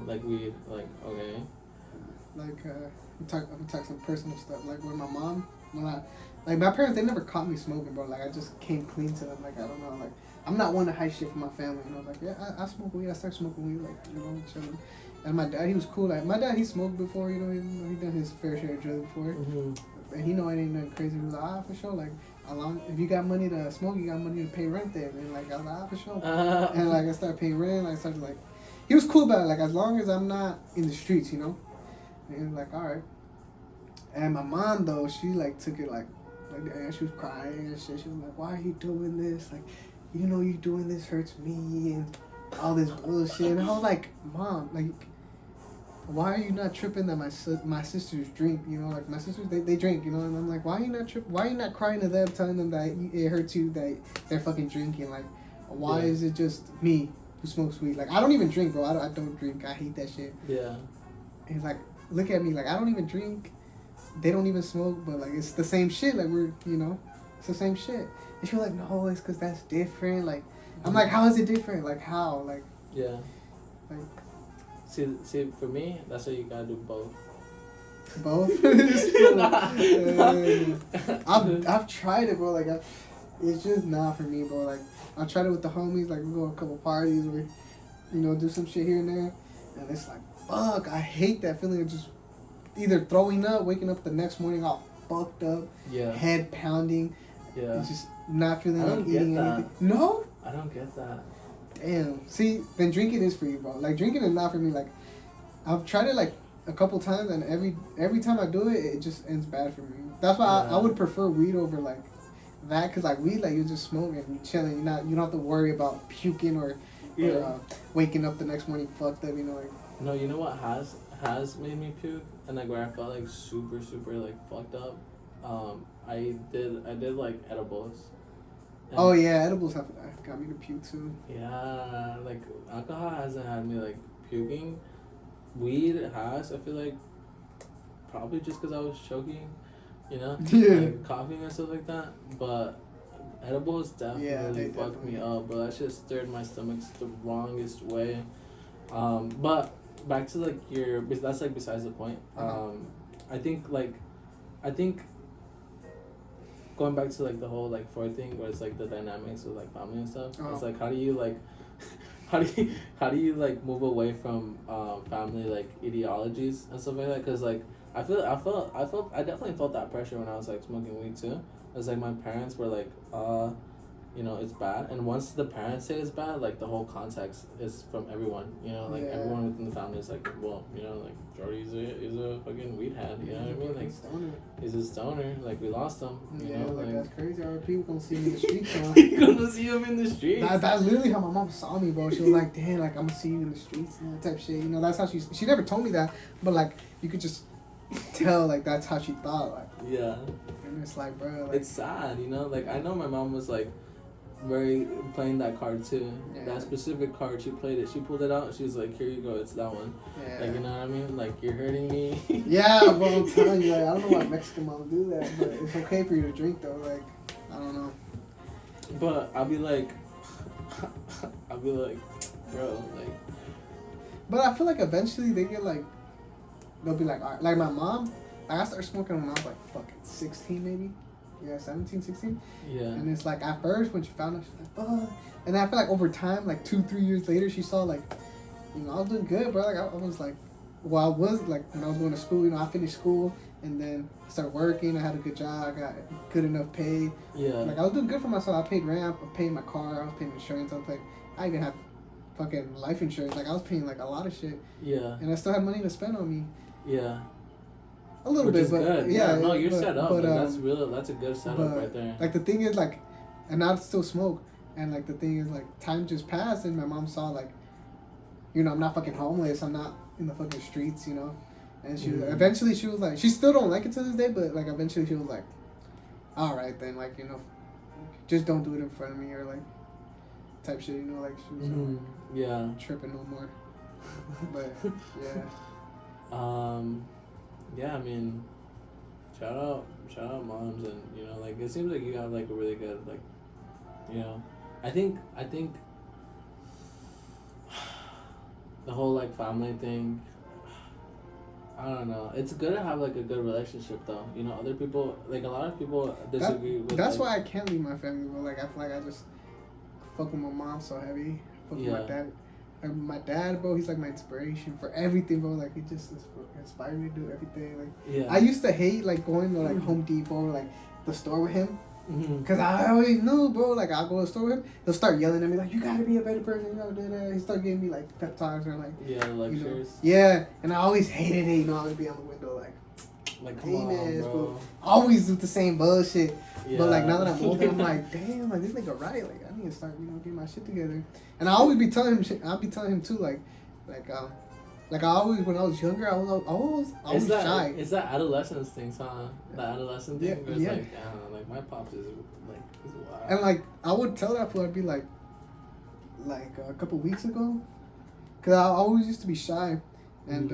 like weed, like okay. Like we talk some personal stuff. Like with my mom, like my parents, they never caught me smoking, bro. Like I just came clean to them. Like I don't know, like. I'm not one to hide shit from my family, Like, yeah, I smoke weed. I started smoking weed, like, chilling. And my dad, he was cool. Like, my dad, he smoked before, he done his fair share of drugs before. Mm-hmm. And he know it ain't nothing crazy. He was like, for sure. Like, if you got money to smoke, you got money to pay rent there. And, like, I was like, for sure. And, like, I started paying rent. I started, like, he was cool about it. Like, as long as I'm not in the streets, And he was like, all right. And my mom, though, she, like, took it, like and she was crying and shit. She was like, why are you doing this? Like, you doing this hurts me and all this bullshit. And I was like, Mom, like, why are you not tripping that my sisters drink? Like my sisters, they drink, And I'm like, why are you not tripping? Why are you not crying to them, telling them that it hurts you that they're fucking drinking? Like, why is it just me who smokes weed? Like, I don't even drink, bro. I don't drink. I hate that shit. Yeah. And he's like, look at me. Like, I don't even drink. They don't even smoke, but like it's the same shit. Like it's the same shit. And she was like, no, it's because that's different. Like, I'm like, how is it different? Like, how? Like, yeah. Like, see, for me, that's why you gotta do both. Both? I've tried it, bro. Like, it's just not for me, bro. Like, I tried it with the homies. Like, we go to a couple parties or, do some shit here and there. And it's like, fuck, I hate that feeling of just either throwing up, waking up the next morning all fucked up, head pounding. Yeah. It's just not feeling like eating anything. No? I don't get that. Damn. See, then drinking is for you, bro. Like, drinking is not for me. Like, I've tried it, like, a couple times, and every time I do it, it just ends bad for me. That's why I would prefer weed over, like, that. Because, like, weed, like, you just smoke and you chilling. You don't have to worry about puking or waking up the next morning fucked up, like. No, you know what has made me puke? And, like, where I felt, like, super, super, like, fucked up? I did like edibles. Oh yeah, edibles have got me to puke too. Yeah, like alcohol hasn't had me like puking. Weed has. I feel like probably just because I was choking, like coughing and stuff like that. But edibles definitely fucked me up. But that shit stirred my stomach the wrongest way. But back to like that's like besides the point. I think going back to like the whole like Freud thing, where it's like the dynamics of like family and stuff. It's like how do you like move away from family like ideologies and stuff like that? Because like I definitely felt that pressure when I was like smoking weed too. It's like my parents were like it's bad, and once the parents say it's bad, like the whole context is from everyone, like everyone within the family is like, well, like Jordy is a fucking weed head, you know what I mean? Like stoner. He's a stoner, like we lost him, you know, like that's crazy. Our people gonna see him in the streets, huh? You're gonna see him in the streets. That's literally how my mom saw me, bro. She was like, damn, like I'm gonna see you in the streets and that type of shit. That's how she never told me that, but like you could just tell like that's how she thought, like. Yeah. And it's like, bro, like, it's sad, like I know my mom was like very playing that card too. That specific card, she played it. She pulled it out and she was like, here you go, it's that one. Like, you know what I mean? Like, you're hurting me. Yeah, but I'm telling you, like, I don't know why Mexican moms do that, but it's okay for you to drink though. Like, I don't know. But I'll be like, bro, like. But I feel like eventually they get like, they'll be like, all right. Like my mom, I started smoking when I was like fucking 16 maybe. Yeah, 17, 16. Yeah. And it's like at first when she found out, she's like, oh. And I feel like over time, like 2-3 years later, she saw like, you know, I was doing good, bro. Like I was like, well, I was like when I was going to school, you know, I finished school and then started working. I had a good job. I got good enough pay. Yeah. Like I was doing good for myself. I paid rent. I paid my car. I was paying insurance. I was like, I even had fucking life insurance. Like I was paying like a lot of shit. Yeah. And I still had money to spend on me. Yeah. A little Which bit, is but good. yeah, No, you're but, set up. But, Like, that's a good setup right there. Like the thing is, like, and I still smoke, and like the thing is, like, time just passed, and my mom saw like, you know, I'm not fucking homeless. I'm not in the fucking streets, you know. And she eventually she was like, she still don't like it to this day, but like eventually she was like, all right then, like, you know, just don't do it in front of me or like type shit, you know, like she was yeah, tripping no more. But yeah, I mean, shout out moms, and you know, like it seems like you have like a really good, like, you know, I think the whole like family thing, I don't know. It's good to have like a good relationship though. You know, other people, like a lot of people disagree with. That's like, why I can't leave my family, bro. Like I feel like I just fuck with my mom so heavy. Fuck with my dad. Like, my dad, bro, he's like my inspiration for everything, bro. Like he just inspired me to do everything. Like I used to hate like going to like Home Depot or like the store with him. Cause I always knew, bro. Like I'll go to the store with him, he'll start yelling at me like, "You gotta be a better person." You gotta do that. He start giving me like pep talks or like lectures. You know, yeah, and I always hated it. You know, I would be on the window like, come on, bro. Always do the same bullshit. Yeah. But like now that I'm older, I'm like, damn, like this nigga right. Like I need to start, you know, getting my shit together. And I always be telling him shit. I'll be telling him too, like I always, when I was younger, I was shy. It's that adolescence thing, huh? The adolescent thing. Yeah, where it's like my pops is like, he's wild. And like I would tell that fool, I'd be like a couple weeks ago, cause I always used to be shy, and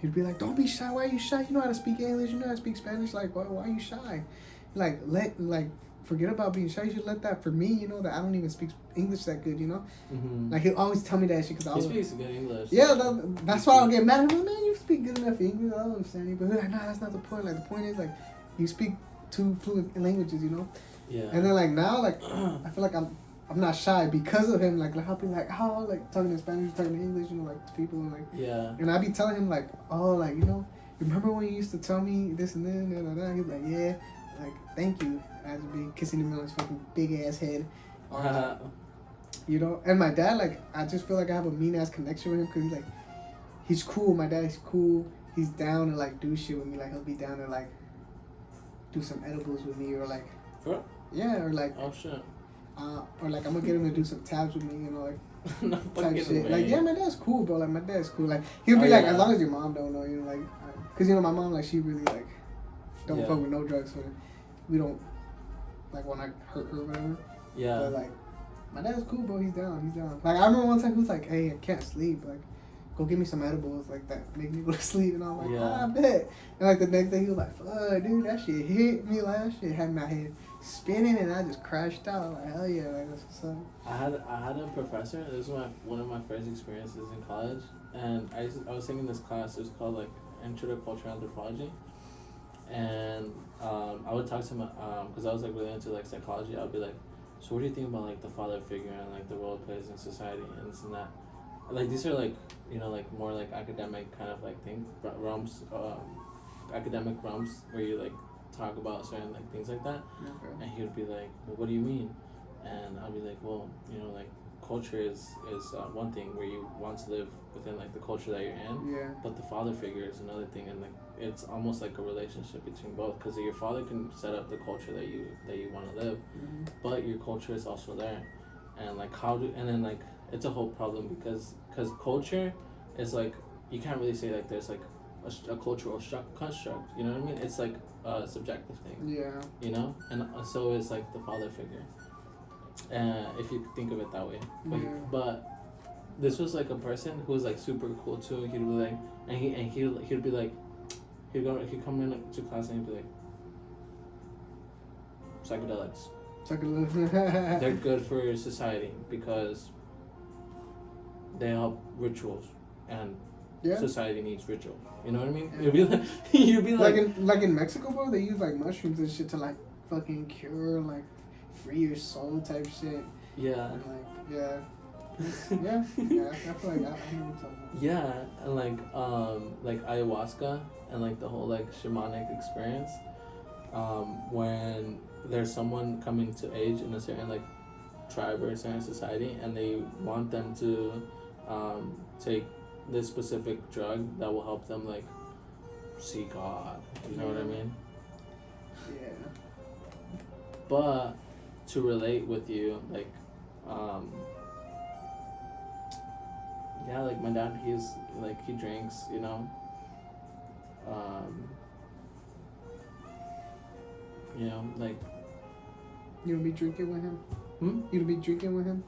he'd be like, "Don't be shy. Why are you shy? You know how to speak English. You know how to speak Spanish. Like why are you shy? Forget about being shy. You should let that for me. You know that I don't even speak English that good. You know, like he'll always tell me that shit because he speaks good English. Yeah, that's why I'll get mad. I'm like, man, you speak good enough English. I don't understand you. But he's like, nah, that's not the point. Like the point is like, you speak 2 fluent languages. You know. Yeah. And then like now like I feel like I'm not shy because of him. Like I'll be like, oh, like talking in Spanish, talking in English. You know, like to people and like. Yeah. And I be telling him like, oh, like you know, remember when you used to tell me this and then and he's like, yeah. Like, thank you. I would be kissing him on his fucking big ass head. Or, you know? And my dad, like, I just feel like I have a mean ass connection with him because he's like, he's cool. My dad is cool. He's down to, like, do shit with me. Like, he'll be down to, like, do some edibles with me or, like, yeah, or, like, oh, shit. Or, like, I'm gonna get him to do some tabs with me, you know, like, no type shit. way. Like, yeah, my dad's cool, bro. Like, my dad's cool. Like, he'll be like, as long as your mom don't know, you know, like, because, you know, my mom, like, she really, like, don't fuck with no drugs, so we don't like want to hurt her or whatever. Yeah. But like, my dad's cool, bro. He's down. Like I remember one time he was like, "Hey, I can't sleep. Like, go get me some edibles like that make me go to sleep." And I'm like, I bet. And like the next day he was like, "Fuck, dude, that shit hit me. Like that shit had my head spinning, and I just crashed out. Like hell yeah, like that's what's up." I had a professor. This was one of my first experiences in college, and I was taking this class. It was called like Intro to Cultural Anthropology. And I would talk to him because I was like really into like psychology. I would be like, so what do you think about like the father figure and like the role it plays in society and this and that? Like these are like, you know, like more like academic kind of like things, realms, academic realms where you like talk about certain like things like that. Okay. And he would be like, well, what do you mean? And I'd be like, well, you know, like culture is one thing where you want to live within like the culture that you're in. Yeah. But the father figure is another thing, and like it's almost like a relationship between both, because your father can set up the culture that you want to live, but your culture is also there, and like and then like it's a whole problem because culture is like you can't really say like there's like a cultural construct. You know what I mean? It's like a subjective thing. Yeah. You know, and so it's like the father figure. If you think of it that way, but this was like a person who was like super cool too. He'd be like, he'd be like, he'd come in to class and he'd be like, psychedelics. They're good for society because they help rituals and Yeah. society needs ritual. You know what I mean? Yeah. You'd be like, you'd be like, in Mexico, bro, they use like mushrooms and shit to like fucking cure, like free your soul type shit. yeah. And like, yeah. Yeah, I feel like I know what you're talking about. Yeah, and like ayahuasca and like the whole like shamanic experience, when there's someone coming to age in a certain like tribe or a certain society, and they want them to take this specific drug that will help them like see God. You know what I mean? Yeah. But to relate with you, like, yeah, like my dad, he's like he drinks, you know. You know, like. You don't be drinking with him? Hmm? You don't be drinking with him?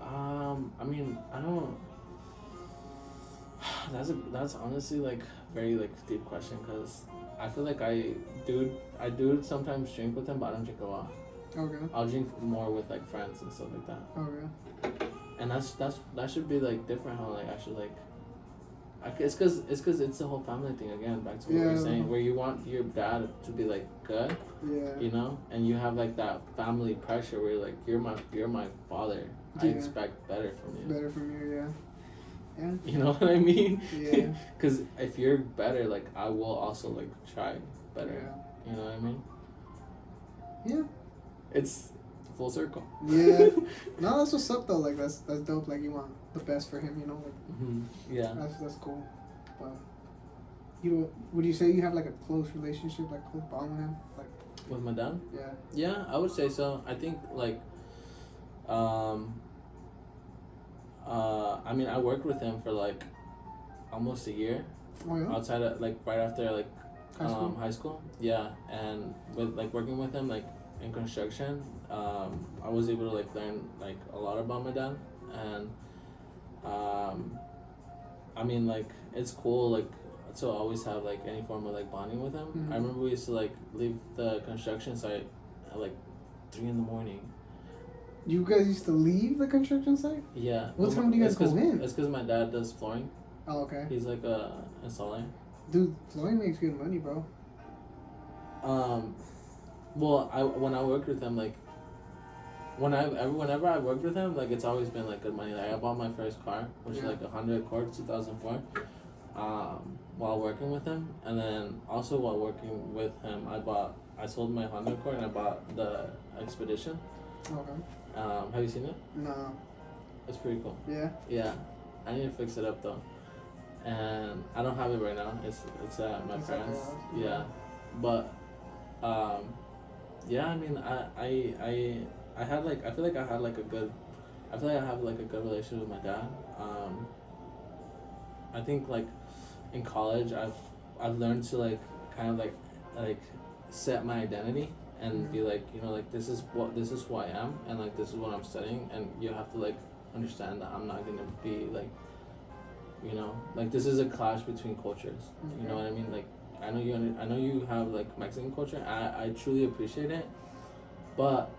I mean, I don't. That's honestly like very like deep question, because I feel like I do sometimes drink with him, but I don't drink a lot. Okay. I'll drink more with like friends and stuff like that. Okay. And that should be like different. How like I should like. It's cause it's the whole family thing again. Back to what we were saying, where you want your dad to be like good. Yeah. You know, and you have like that family pressure where you're like you're my father. I expect better from you. Better from you, yeah. Yeah. You know what I mean? Yeah. Because if you're better, like I will also like try better. Yeah. You know what I mean? Yeah. It's full circle. Yeah. No, that's what's up though. Like that's dope. Like you want the best for him, you know. Like, Yeah. That's cool. But would you say you have like a close relationship, like close bond with him, like With my dad? Yeah. Yeah, I would say so. I think like, I mean, I worked with him for like almost a year. Oh yeah. Outside of like right after like high school. Yeah, and with like working with him like in construction, I was able to like learn like a lot about my dad, and I mean like it's cool like to always have like any form of like bonding with him. Mm-hmm. I remember we used to like leave the construction site at like 3 a.m. You guys used to leave the construction site? Yeah. What time do you guys go in? It's because my dad does flooring. Oh, okay. He's like a installer. Dude, flooring makes good money, bro. Well, when I worked with him, like, whenever I worked with him, like, it's always been like good money. Like, I bought my first car, which is like a Honda Accord 2004, while working with him, and then also while working with him, I sold my Honda Accord and I bought the Expedition. Okay. Have you seen it? No. It's pretty cool. Yeah. Yeah, I need to fix it up though, and I don't have it right now. It's at my parents. Yeah, but yeah. I mean, I had like I feel like I had like a good, I feel like I have like a good relationship with my dad. I think like in college I've learned to like kind of like set my identity and be like, you know, like this is who I am, and like this is what I'm studying, and you have to like understand that I'm not gonna be like, you know, like this is a clash between cultures. You know what I mean? Like I know you have like Mexican culture. I truly appreciate it, but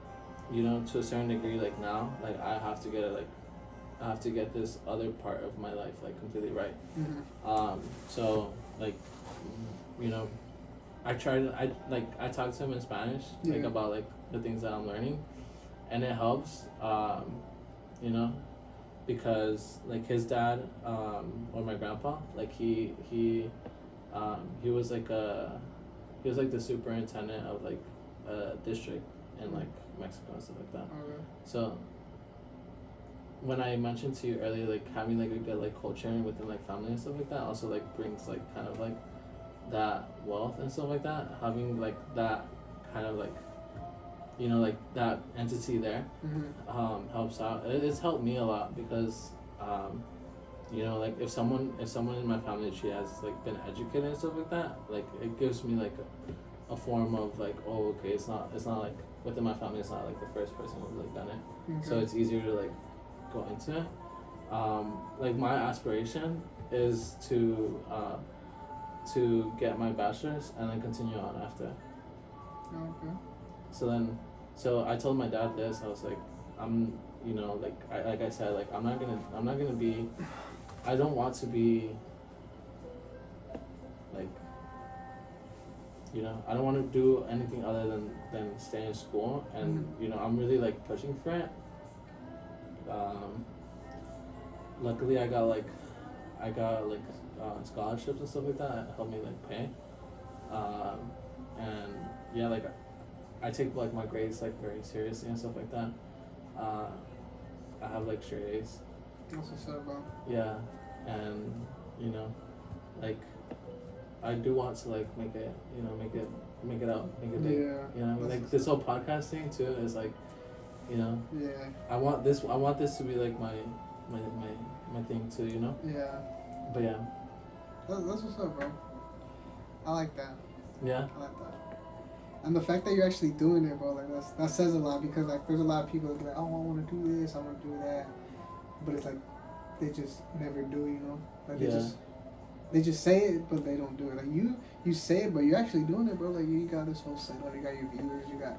you know, to a certain degree, like now, like I have to get this other part of my life like completely right. So like, you know, I talk to him in Spanish, like about like the things that I'm learning, and it helps, you know, because like his dad, or my grandpa, like he was like the superintendent of like a district in like Mexico and stuff like that. Okay. So when I mentioned to you earlier, like having like a good like culture within like family and stuff like that also like brings like kind of like that wealth and stuff like that. Having like that kind of like, you know, like that entity there helps out. It's helped me a lot because you know, like if someone in my family tree has like been educated and stuff like that, like it gives me like a form of like, oh okay, it's not like within my family it's not like the first person who's like done it. So it's easier to like go into it. Like my aspiration is to get my bachelor's and then continue on after. Okay. So I told my dad this. I was like, you know, like I said, like I'm not gonna be, I don't want to be you know, I don't want to do anything other than stay in school, and you know, I'm really like pushing for it. Luckily, I got like scholarships and stuff like that help me like pay, and yeah, like I take like my grades like very seriously and stuff like that. I have like straight A's. That's what's up, bro. Yeah, and you know, like I do want to like make it, you know, make it out, make it big. Yeah. You know, like this whole podcast thing too is like, you know, Yeah. I want this to be like my thing too, you know. Yeah. But yeah. That's what's up, bro. I like that. Yeah. I like that. And the fact that you're actually doing it, bro, like that says a lot, because like there's a lot of people that be like, oh, I want to do this, I want to do that, but it's like they just never do, you know. Like they just say it, but they don't do it. Like you say it, but you're actually doing it, bro. Like you got this whole setup, you got your viewers, you got,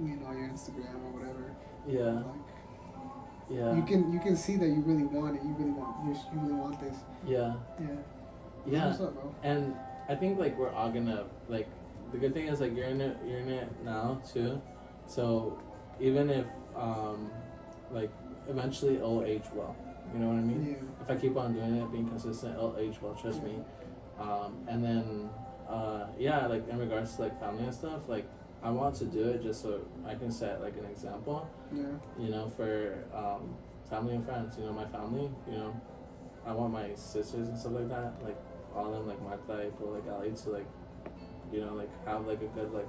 you know, your Instagram or whatever. Yeah. Like, yeah. You can see that you really want it. You really want this. Yeah. Yeah. Yeah. What's up, bro? And I think like we're all gonna like, the good thing is like you're in it now too, so even if like eventually it'll age well, you know what I mean? Yeah. If I keep on doing it, being consistent, it'll age well, trust me. And then yeah, like in regards to like family and stuff, like I want to do it just so I can set like an example. Yeah. You know, for family and friends. You know, my family. You know, I want my sisters and stuff like that, like all of them, like my type or like Ali, to like, you know, like have like a good like,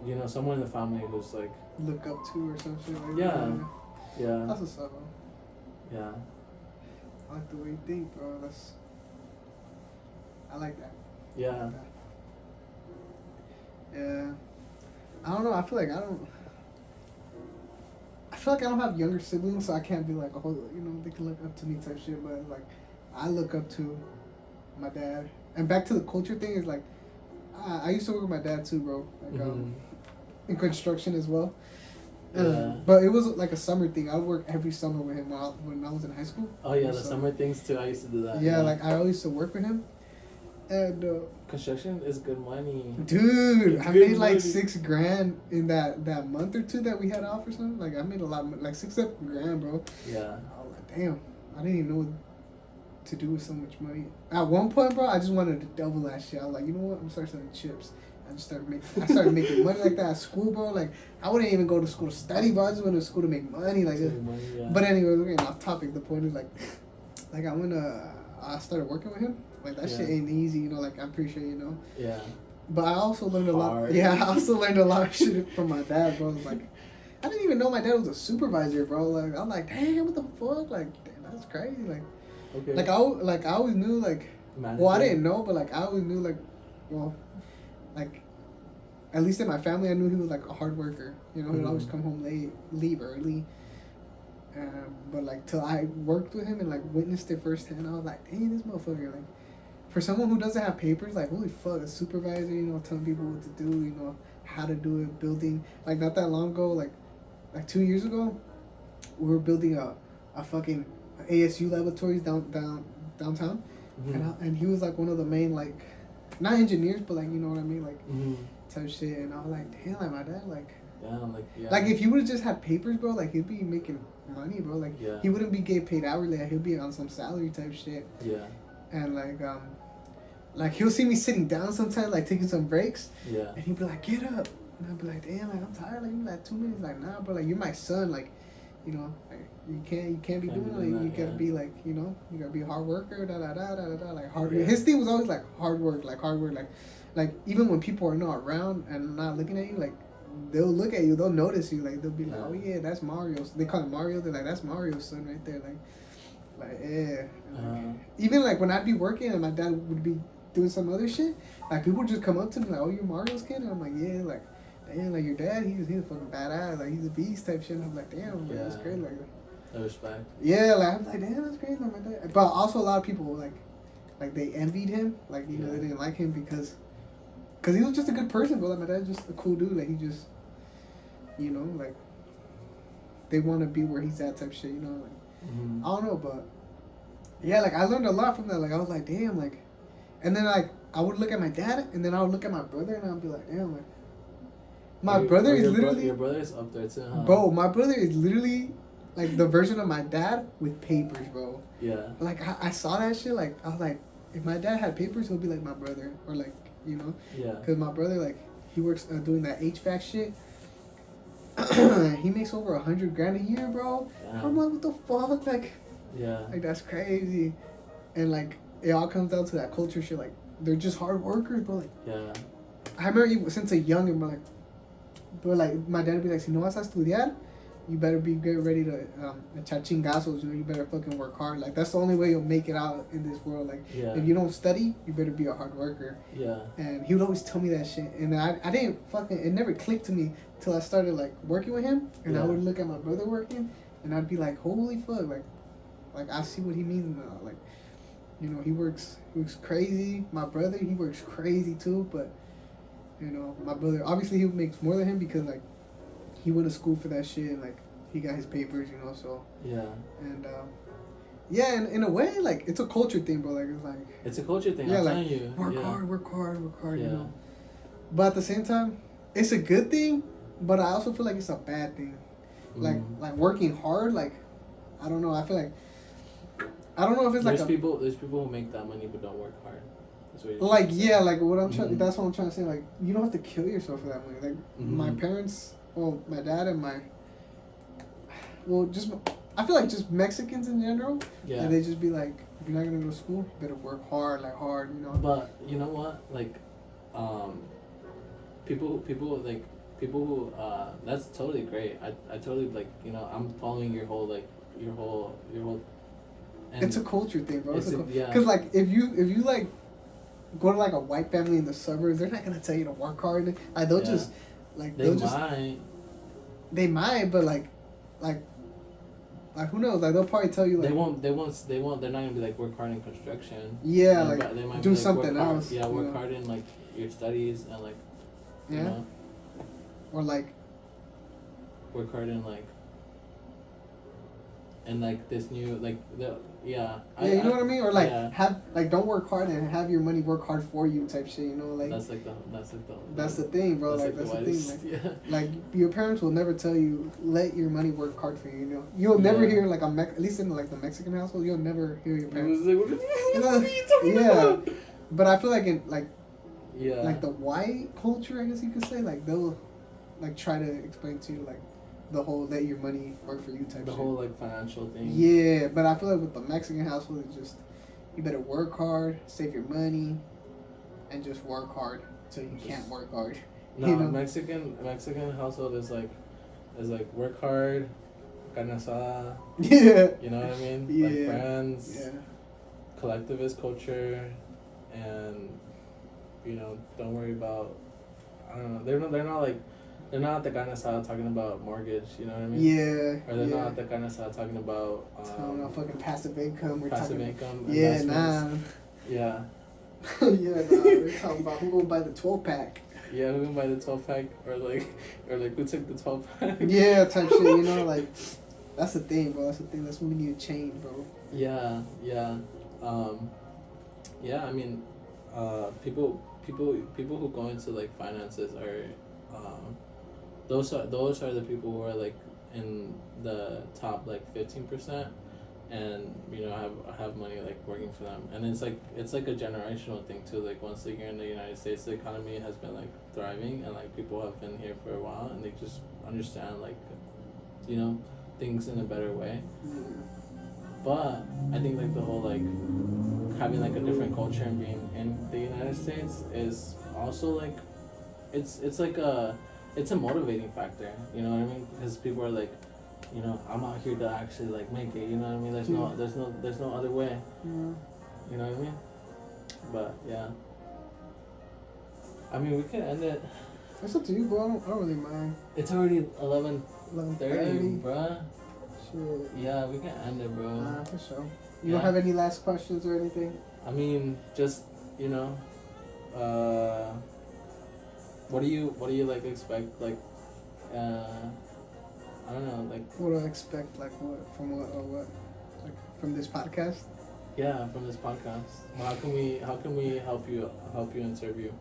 you know, someone in the family who's like look up to or some shit like yeah, that. yeah, That's what's up, bro. yeah, I like the way you think, bro. I like that. yeah, Yeah. I don't know. I feel like I don't have younger siblings, so I can't be like, oh, you know, they can look up to me type shit. But like, I look up to my dad. And back to the culture thing is like, I used to work with my dad too, bro. Like in construction as well. yeah. But it was like a summer thing. I would work every summer with him when I was in high school. Oh yeah, the summer things too. I used to do that. Yeah, like I always used to work with him. And construction is good money. dude, It's I good made like money. $6,000 in that month or two that we had off or something. Like I made a lot, like $6-7 grand, bro. Yeah. I was like, damn, I didn't even know what to do with so much money. At one point, bro, I just wanted to double that shit. I was like, you know what? I'm gonna start selling chips. I started making money like that at school, bro. Like I wouldn't even go to school to study, bro. I just went to school to make money, like. Money, yeah. But anyway, we're getting off topic. The point is like I started working with him. Like that shit ain't easy, you know. Like I'm pretty sure you know. Yeah. But I also learned a lot. Hard. Yeah, I also learned a lot of shit from my dad, bro. Like, I didn't even know my dad was a supervisor, bro. Like, I'm like, damn, what the fuck? Like, damn, that's crazy. Like, Okay. I always knew like, Manager. well, I didn't know, but like I always knew like, well, like, at least in my family, I knew he was like a hard worker. You know, he'd always come home late, leave early. But like till I worked with him and like witnessed it firsthand, I was like, dang, this motherfucker, like. For someone who doesn't have papers, like, holy fuck, a supervisor, you know, telling people what to do, you know, how to do it, building. Like, not that long ago, like 2 years ago, we were building a fucking ASU laboratories downtown. And he was, like, one of the main, like, not engineers, but, like, you know what I mean, like, type shit. And I was like, damn, like, my dad, like. Yeah, like, yeah. Like, if he would have just had papers, bro, like, he'd be making money, bro. Like, he wouldn't be getting paid hourly. Like, he'd be on some salary type shit. Yeah. And, like he'll see me sitting down sometimes, like taking some breaks. Yeah. And he'd be like, "Get up," and I'd be like, "Damn, like I'm tired. Like, you like 2 minutes." Like, nah, bro. Like you're my son. Like, you know, like, you can't be doing like you gotta be like, you know, you gotta be a hard worker. Da da da da da da. Like hard. Yeah. His thing was always like hard work. Like even when people are not around and not looking at you, like they'll look at you, they'll notice you. Like they'll be like, "Oh yeah, that's Mario." They call him Mario. They're like, "That's Mario's son right there." Like yeah. Like, even like when I'd be working and my dad would be doing some other shit, like people would just come up to me like, "Oh, you're Mario's kid?" And I'm like, "Yeah." Like, damn, like your dad, he's a fucking badass. Like he's a beast type shit. And I'm like, damn, like, that's great. Like, no respect. Yeah, like I'm like, damn, that's crazy. Like my dad. But also a lot of people like they envied him. Like you know they didn't like him because he was just a good person. But like my dad's just a cool dude. Like he just, you know, like they want to be where he's at type shit. You know, like I don't know, but yeah, like I learned a lot from that. Like I was like, damn, like. And then, like, I would look at my dad, and then I would look at my brother, and I'd be like, damn, like, my brother is literally. Your brother is up there too, huh? Bro, my brother is literally like the version of my dad with papers, bro. Yeah. Like I saw that shit. Like I was like, if my dad had papers, he'll be like my brother, or like Yeah. Cause my brother like he works doing that HVAC shit. He makes over $100,000 a year, bro. Yeah. I'm like, what the fuck, like. Yeah. Like that's crazy, and like it all comes down to that culture shit. Like they're just hard workers, bro. Like Yeah. I remember since a young and bro, like my dad would be like, si no vas a estudiar, you better get ready to echar chingazos. You better fucking work hard. Like that's the only way you'll make it out in this world. Like if you don't study, you better be a hard worker. Yeah. And he would always tell me that shit, and I didn't fucking. It never clicked to me till I started like working with him, and I would look at my brother working, and I'd be like, holy fuck, like I see what he means now. Like, he works crazy. My brother, he works crazy too, but my brother, obviously he makes more than him because like he went to school for that shit, and like he got his papers, so yeah. And and in a way, like it's a culture thing, bro. Like it's a culture thing. Yeah, I'm like telling you. work hard. Yeah. But at the same time, it's a good thing, but I also feel like it's a bad thing. Like working hard, like I don't know. I feel like I don't know if it's there's people who make that money but don't work hard. Like what I'm trying. That's what I'm trying to say. Like you don't have to kill yourself for that money. Like my parents, my dad and I feel like just Mexicans in general. Yeah. And they just be like, if you're not gonna go to school, you better work hard, But you know what? Like, people who that's totally great. I totally like I'm following your whole. And it's a culture thing, bro. Yeah. Because like if you like go to like a white family in the suburbs, they're not gonna tell you to work hard. Like they'll just like they might, but like who knows? Like they'll probably tell you like they won't. They're not gonna be like work hard in construction. Yeah, they might do be, something else. Yeah, work hard in like your studies and like. Or like. Work hard in like. And like this new like the yeah. You know what I mean? Or like have like don't work hard and have your money work hard for you type shit. Like that's the thing, bro. That's the thing. Like your parents will never tell you let your money work hard for you. You'll never hear like at least in like the Mexican household, you'll never hear your parents. What are you talking about? But I feel like in like yeah, like the white culture, I guess you could say, like they'll like try to explain to you like the whole let your money work for you type the shit. whole like financial thing. Yeah, but I feel like with the Mexican household, it's just you better work hard, save your money, and just work hard till you can't work hard. No, Mexican household is like work hard, carne asada. Yeah. You know what I mean? Yeah. Like friends. Yeah. Collectivist culture, and don't worry about. I don't know. They're not like. They're not at the carne asada talking about mortgage, you know what I mean? Yeah. Or they're not at the carne asada talking about fucking passive income. Income. Yeah, nah. Yeah. We're talking about who gonna buy the 12-pack. Yeah, who gonna buy the 12-pack, or who took the 12-pack. Yeah, type shit. Like that's the thing, bro. That's the thing. That's what we need to change, bro. Yeah. I mean, people who go into like finances are. Those are the people who are like in the top like 15%, and have money like working for them, and it's like a generational thing too. Like once you're in the United States, the economy has been like thriving, and like people have been here for a while, and they just understand like things in a better way. But I think like the whole like having like a different culture and being in the United States is also like it's a motivating factor, you know what I mean? Because people are like, I'm out here to actually like make it, you know what I mean? There's no other way. Yeah. You know what I mean? But yeah. I mean, we can end it. It's up to you, bro. I don't really mind. It's already 11:30, bruh. Shit. Yeah, we can end it, bro. For sure. You don't have any last questions or anything? I mean, just what do you like expect like I don't know like what do I expect like what from like from this podcast? Yeah, from this podcast. Well, how can we help you and serve you?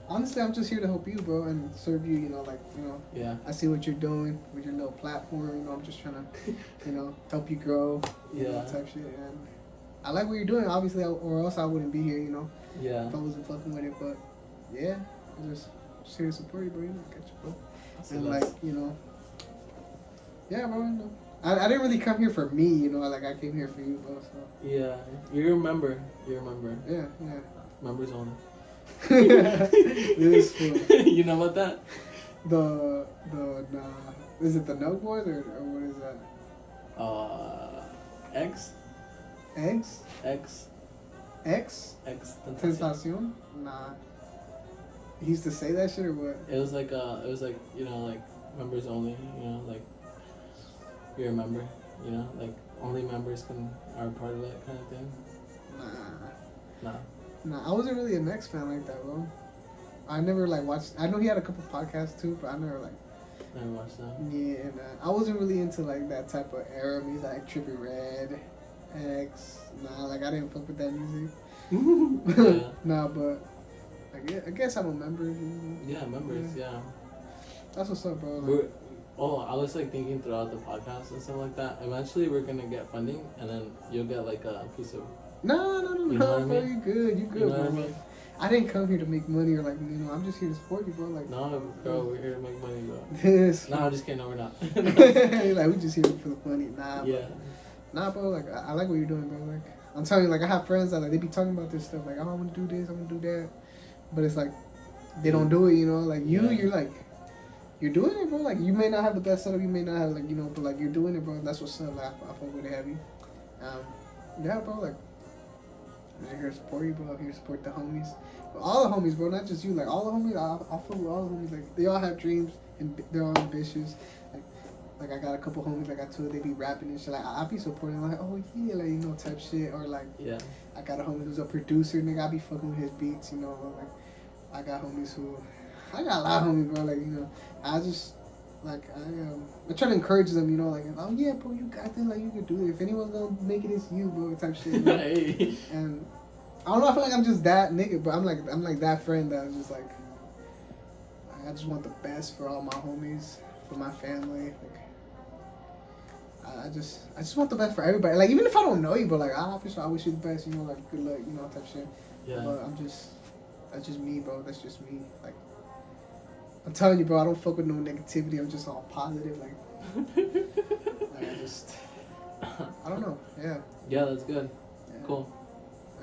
Honestly, I'm just here to help you, bro, and serve you. Yeah. I see what you're doing with your little platform. I'm just trying to, help you grow. Yeah. Type shit. And I like what you're doing, obviously, or else I wouldn't be here. Yeah. If I wasn't fucking with it, but yeah, I'm just here to support you, bro. Get you, bro. And yeah, bro. I didn't really come here for me, like I came here for you, bro. So. Yeah, you're a member. Yeah. Members only. This fool. You know about that? The is it the Nug Boys or what is that? X. Eggs? X. X? Tentacion? Nah. He used to say that shit or what? It was like members only. You're a member. Only members are part of that kind of thing. Nah, I wasn't really an X fan like that, bro. I never watched. I know he had a couple podcasts too, but I never watched that. Yeah, and I wasn't really into that type of era music, like Trippie Redd, X. Nah, I didn't fuck with that music. Yeah. Nah, but I guess I'm a member. Yeah, members. Yeah. That's what's up, bro. I was thinking throughout the podcast and stuff like that. Eventually, we're gonna get funding, and then you'll get a piece of. No, You know what I bro. mean? You good, You know bro. what I mean? I didn't come here to make money or I'm just here to support you, bro. No, bro, we're here to make money, bro. This. No, I'm just kidding. No, we're not. We just here for the money. Nah, yeah. Nah, bro. I like what you're doing, bro. I'm telling you, I have friends that they be talking about this stuff. Oh, I want to do this, I want to do that, but it's they don't do it. You're doing it, bro. You may not have the best setup, you may not have but you're doing it, bro. That's what's up. I fuck with it heavy. Yeah, bro. I'm here to support you, bro. I'm here to support the homies. All the homies, bro. Not just you. All the homies. I fuck with all the homies. They all have dreams and they're all ambitious. I got a couple homies. I got two. They be rapping and shit. I be supporting. Oh yeah, type shit. Or Yeah. I got a homie who's a producer. Nigga, I be fucking with his beats. I got homies who. I got a lot of homies, bro. I just. I try to encourage them, oh yeah, bro, you got this, you can do it. If anyone's gonna make it, it's you, bro, type shit. Hey. And I don't know, I feel like I'm just that nigga, but I'm like that friend that was just I just want the best for all my homies, for my family. I just want the best for everybody. Even if I don't know you, but I wish you the best, good luck, type shit. Yeah. But that's just me, bro. That's just me. I'm telling you, bro, I don't fuck with no negativity. I'm just all positive. I don't know. Yeah. Yeah, that's good. Yeah. Cool.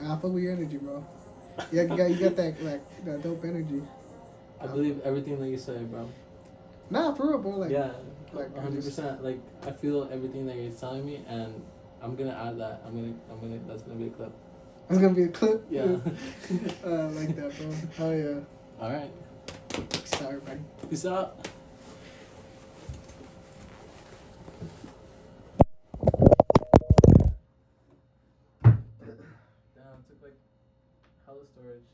I fuck with your energy, bro. Yeah, you got that that dope energy. I believe everything that you say, bro. Nah, for real, bro. Yeah, 100%. I feel everything that you're telling me, and I'm gonna add that. That's gonna be a clip. That's gonna be a clip. Yeah. I like that, bro. Oh yeah. All right. Peace out, everybody. Peace out. Damn, it took hella storage.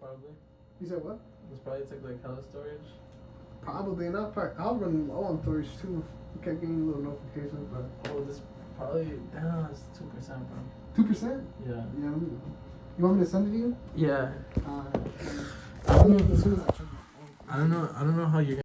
Probably. You said what? This probably took hella storage. Probably not. I'll run low on storage too. You kept getting little notifications, but. Oh, this probably. Damn, it's 2%, bro. 2%? Yeah. Yeah. You want me to send it to you? Yeah. As soon as I check it. I don't know how you're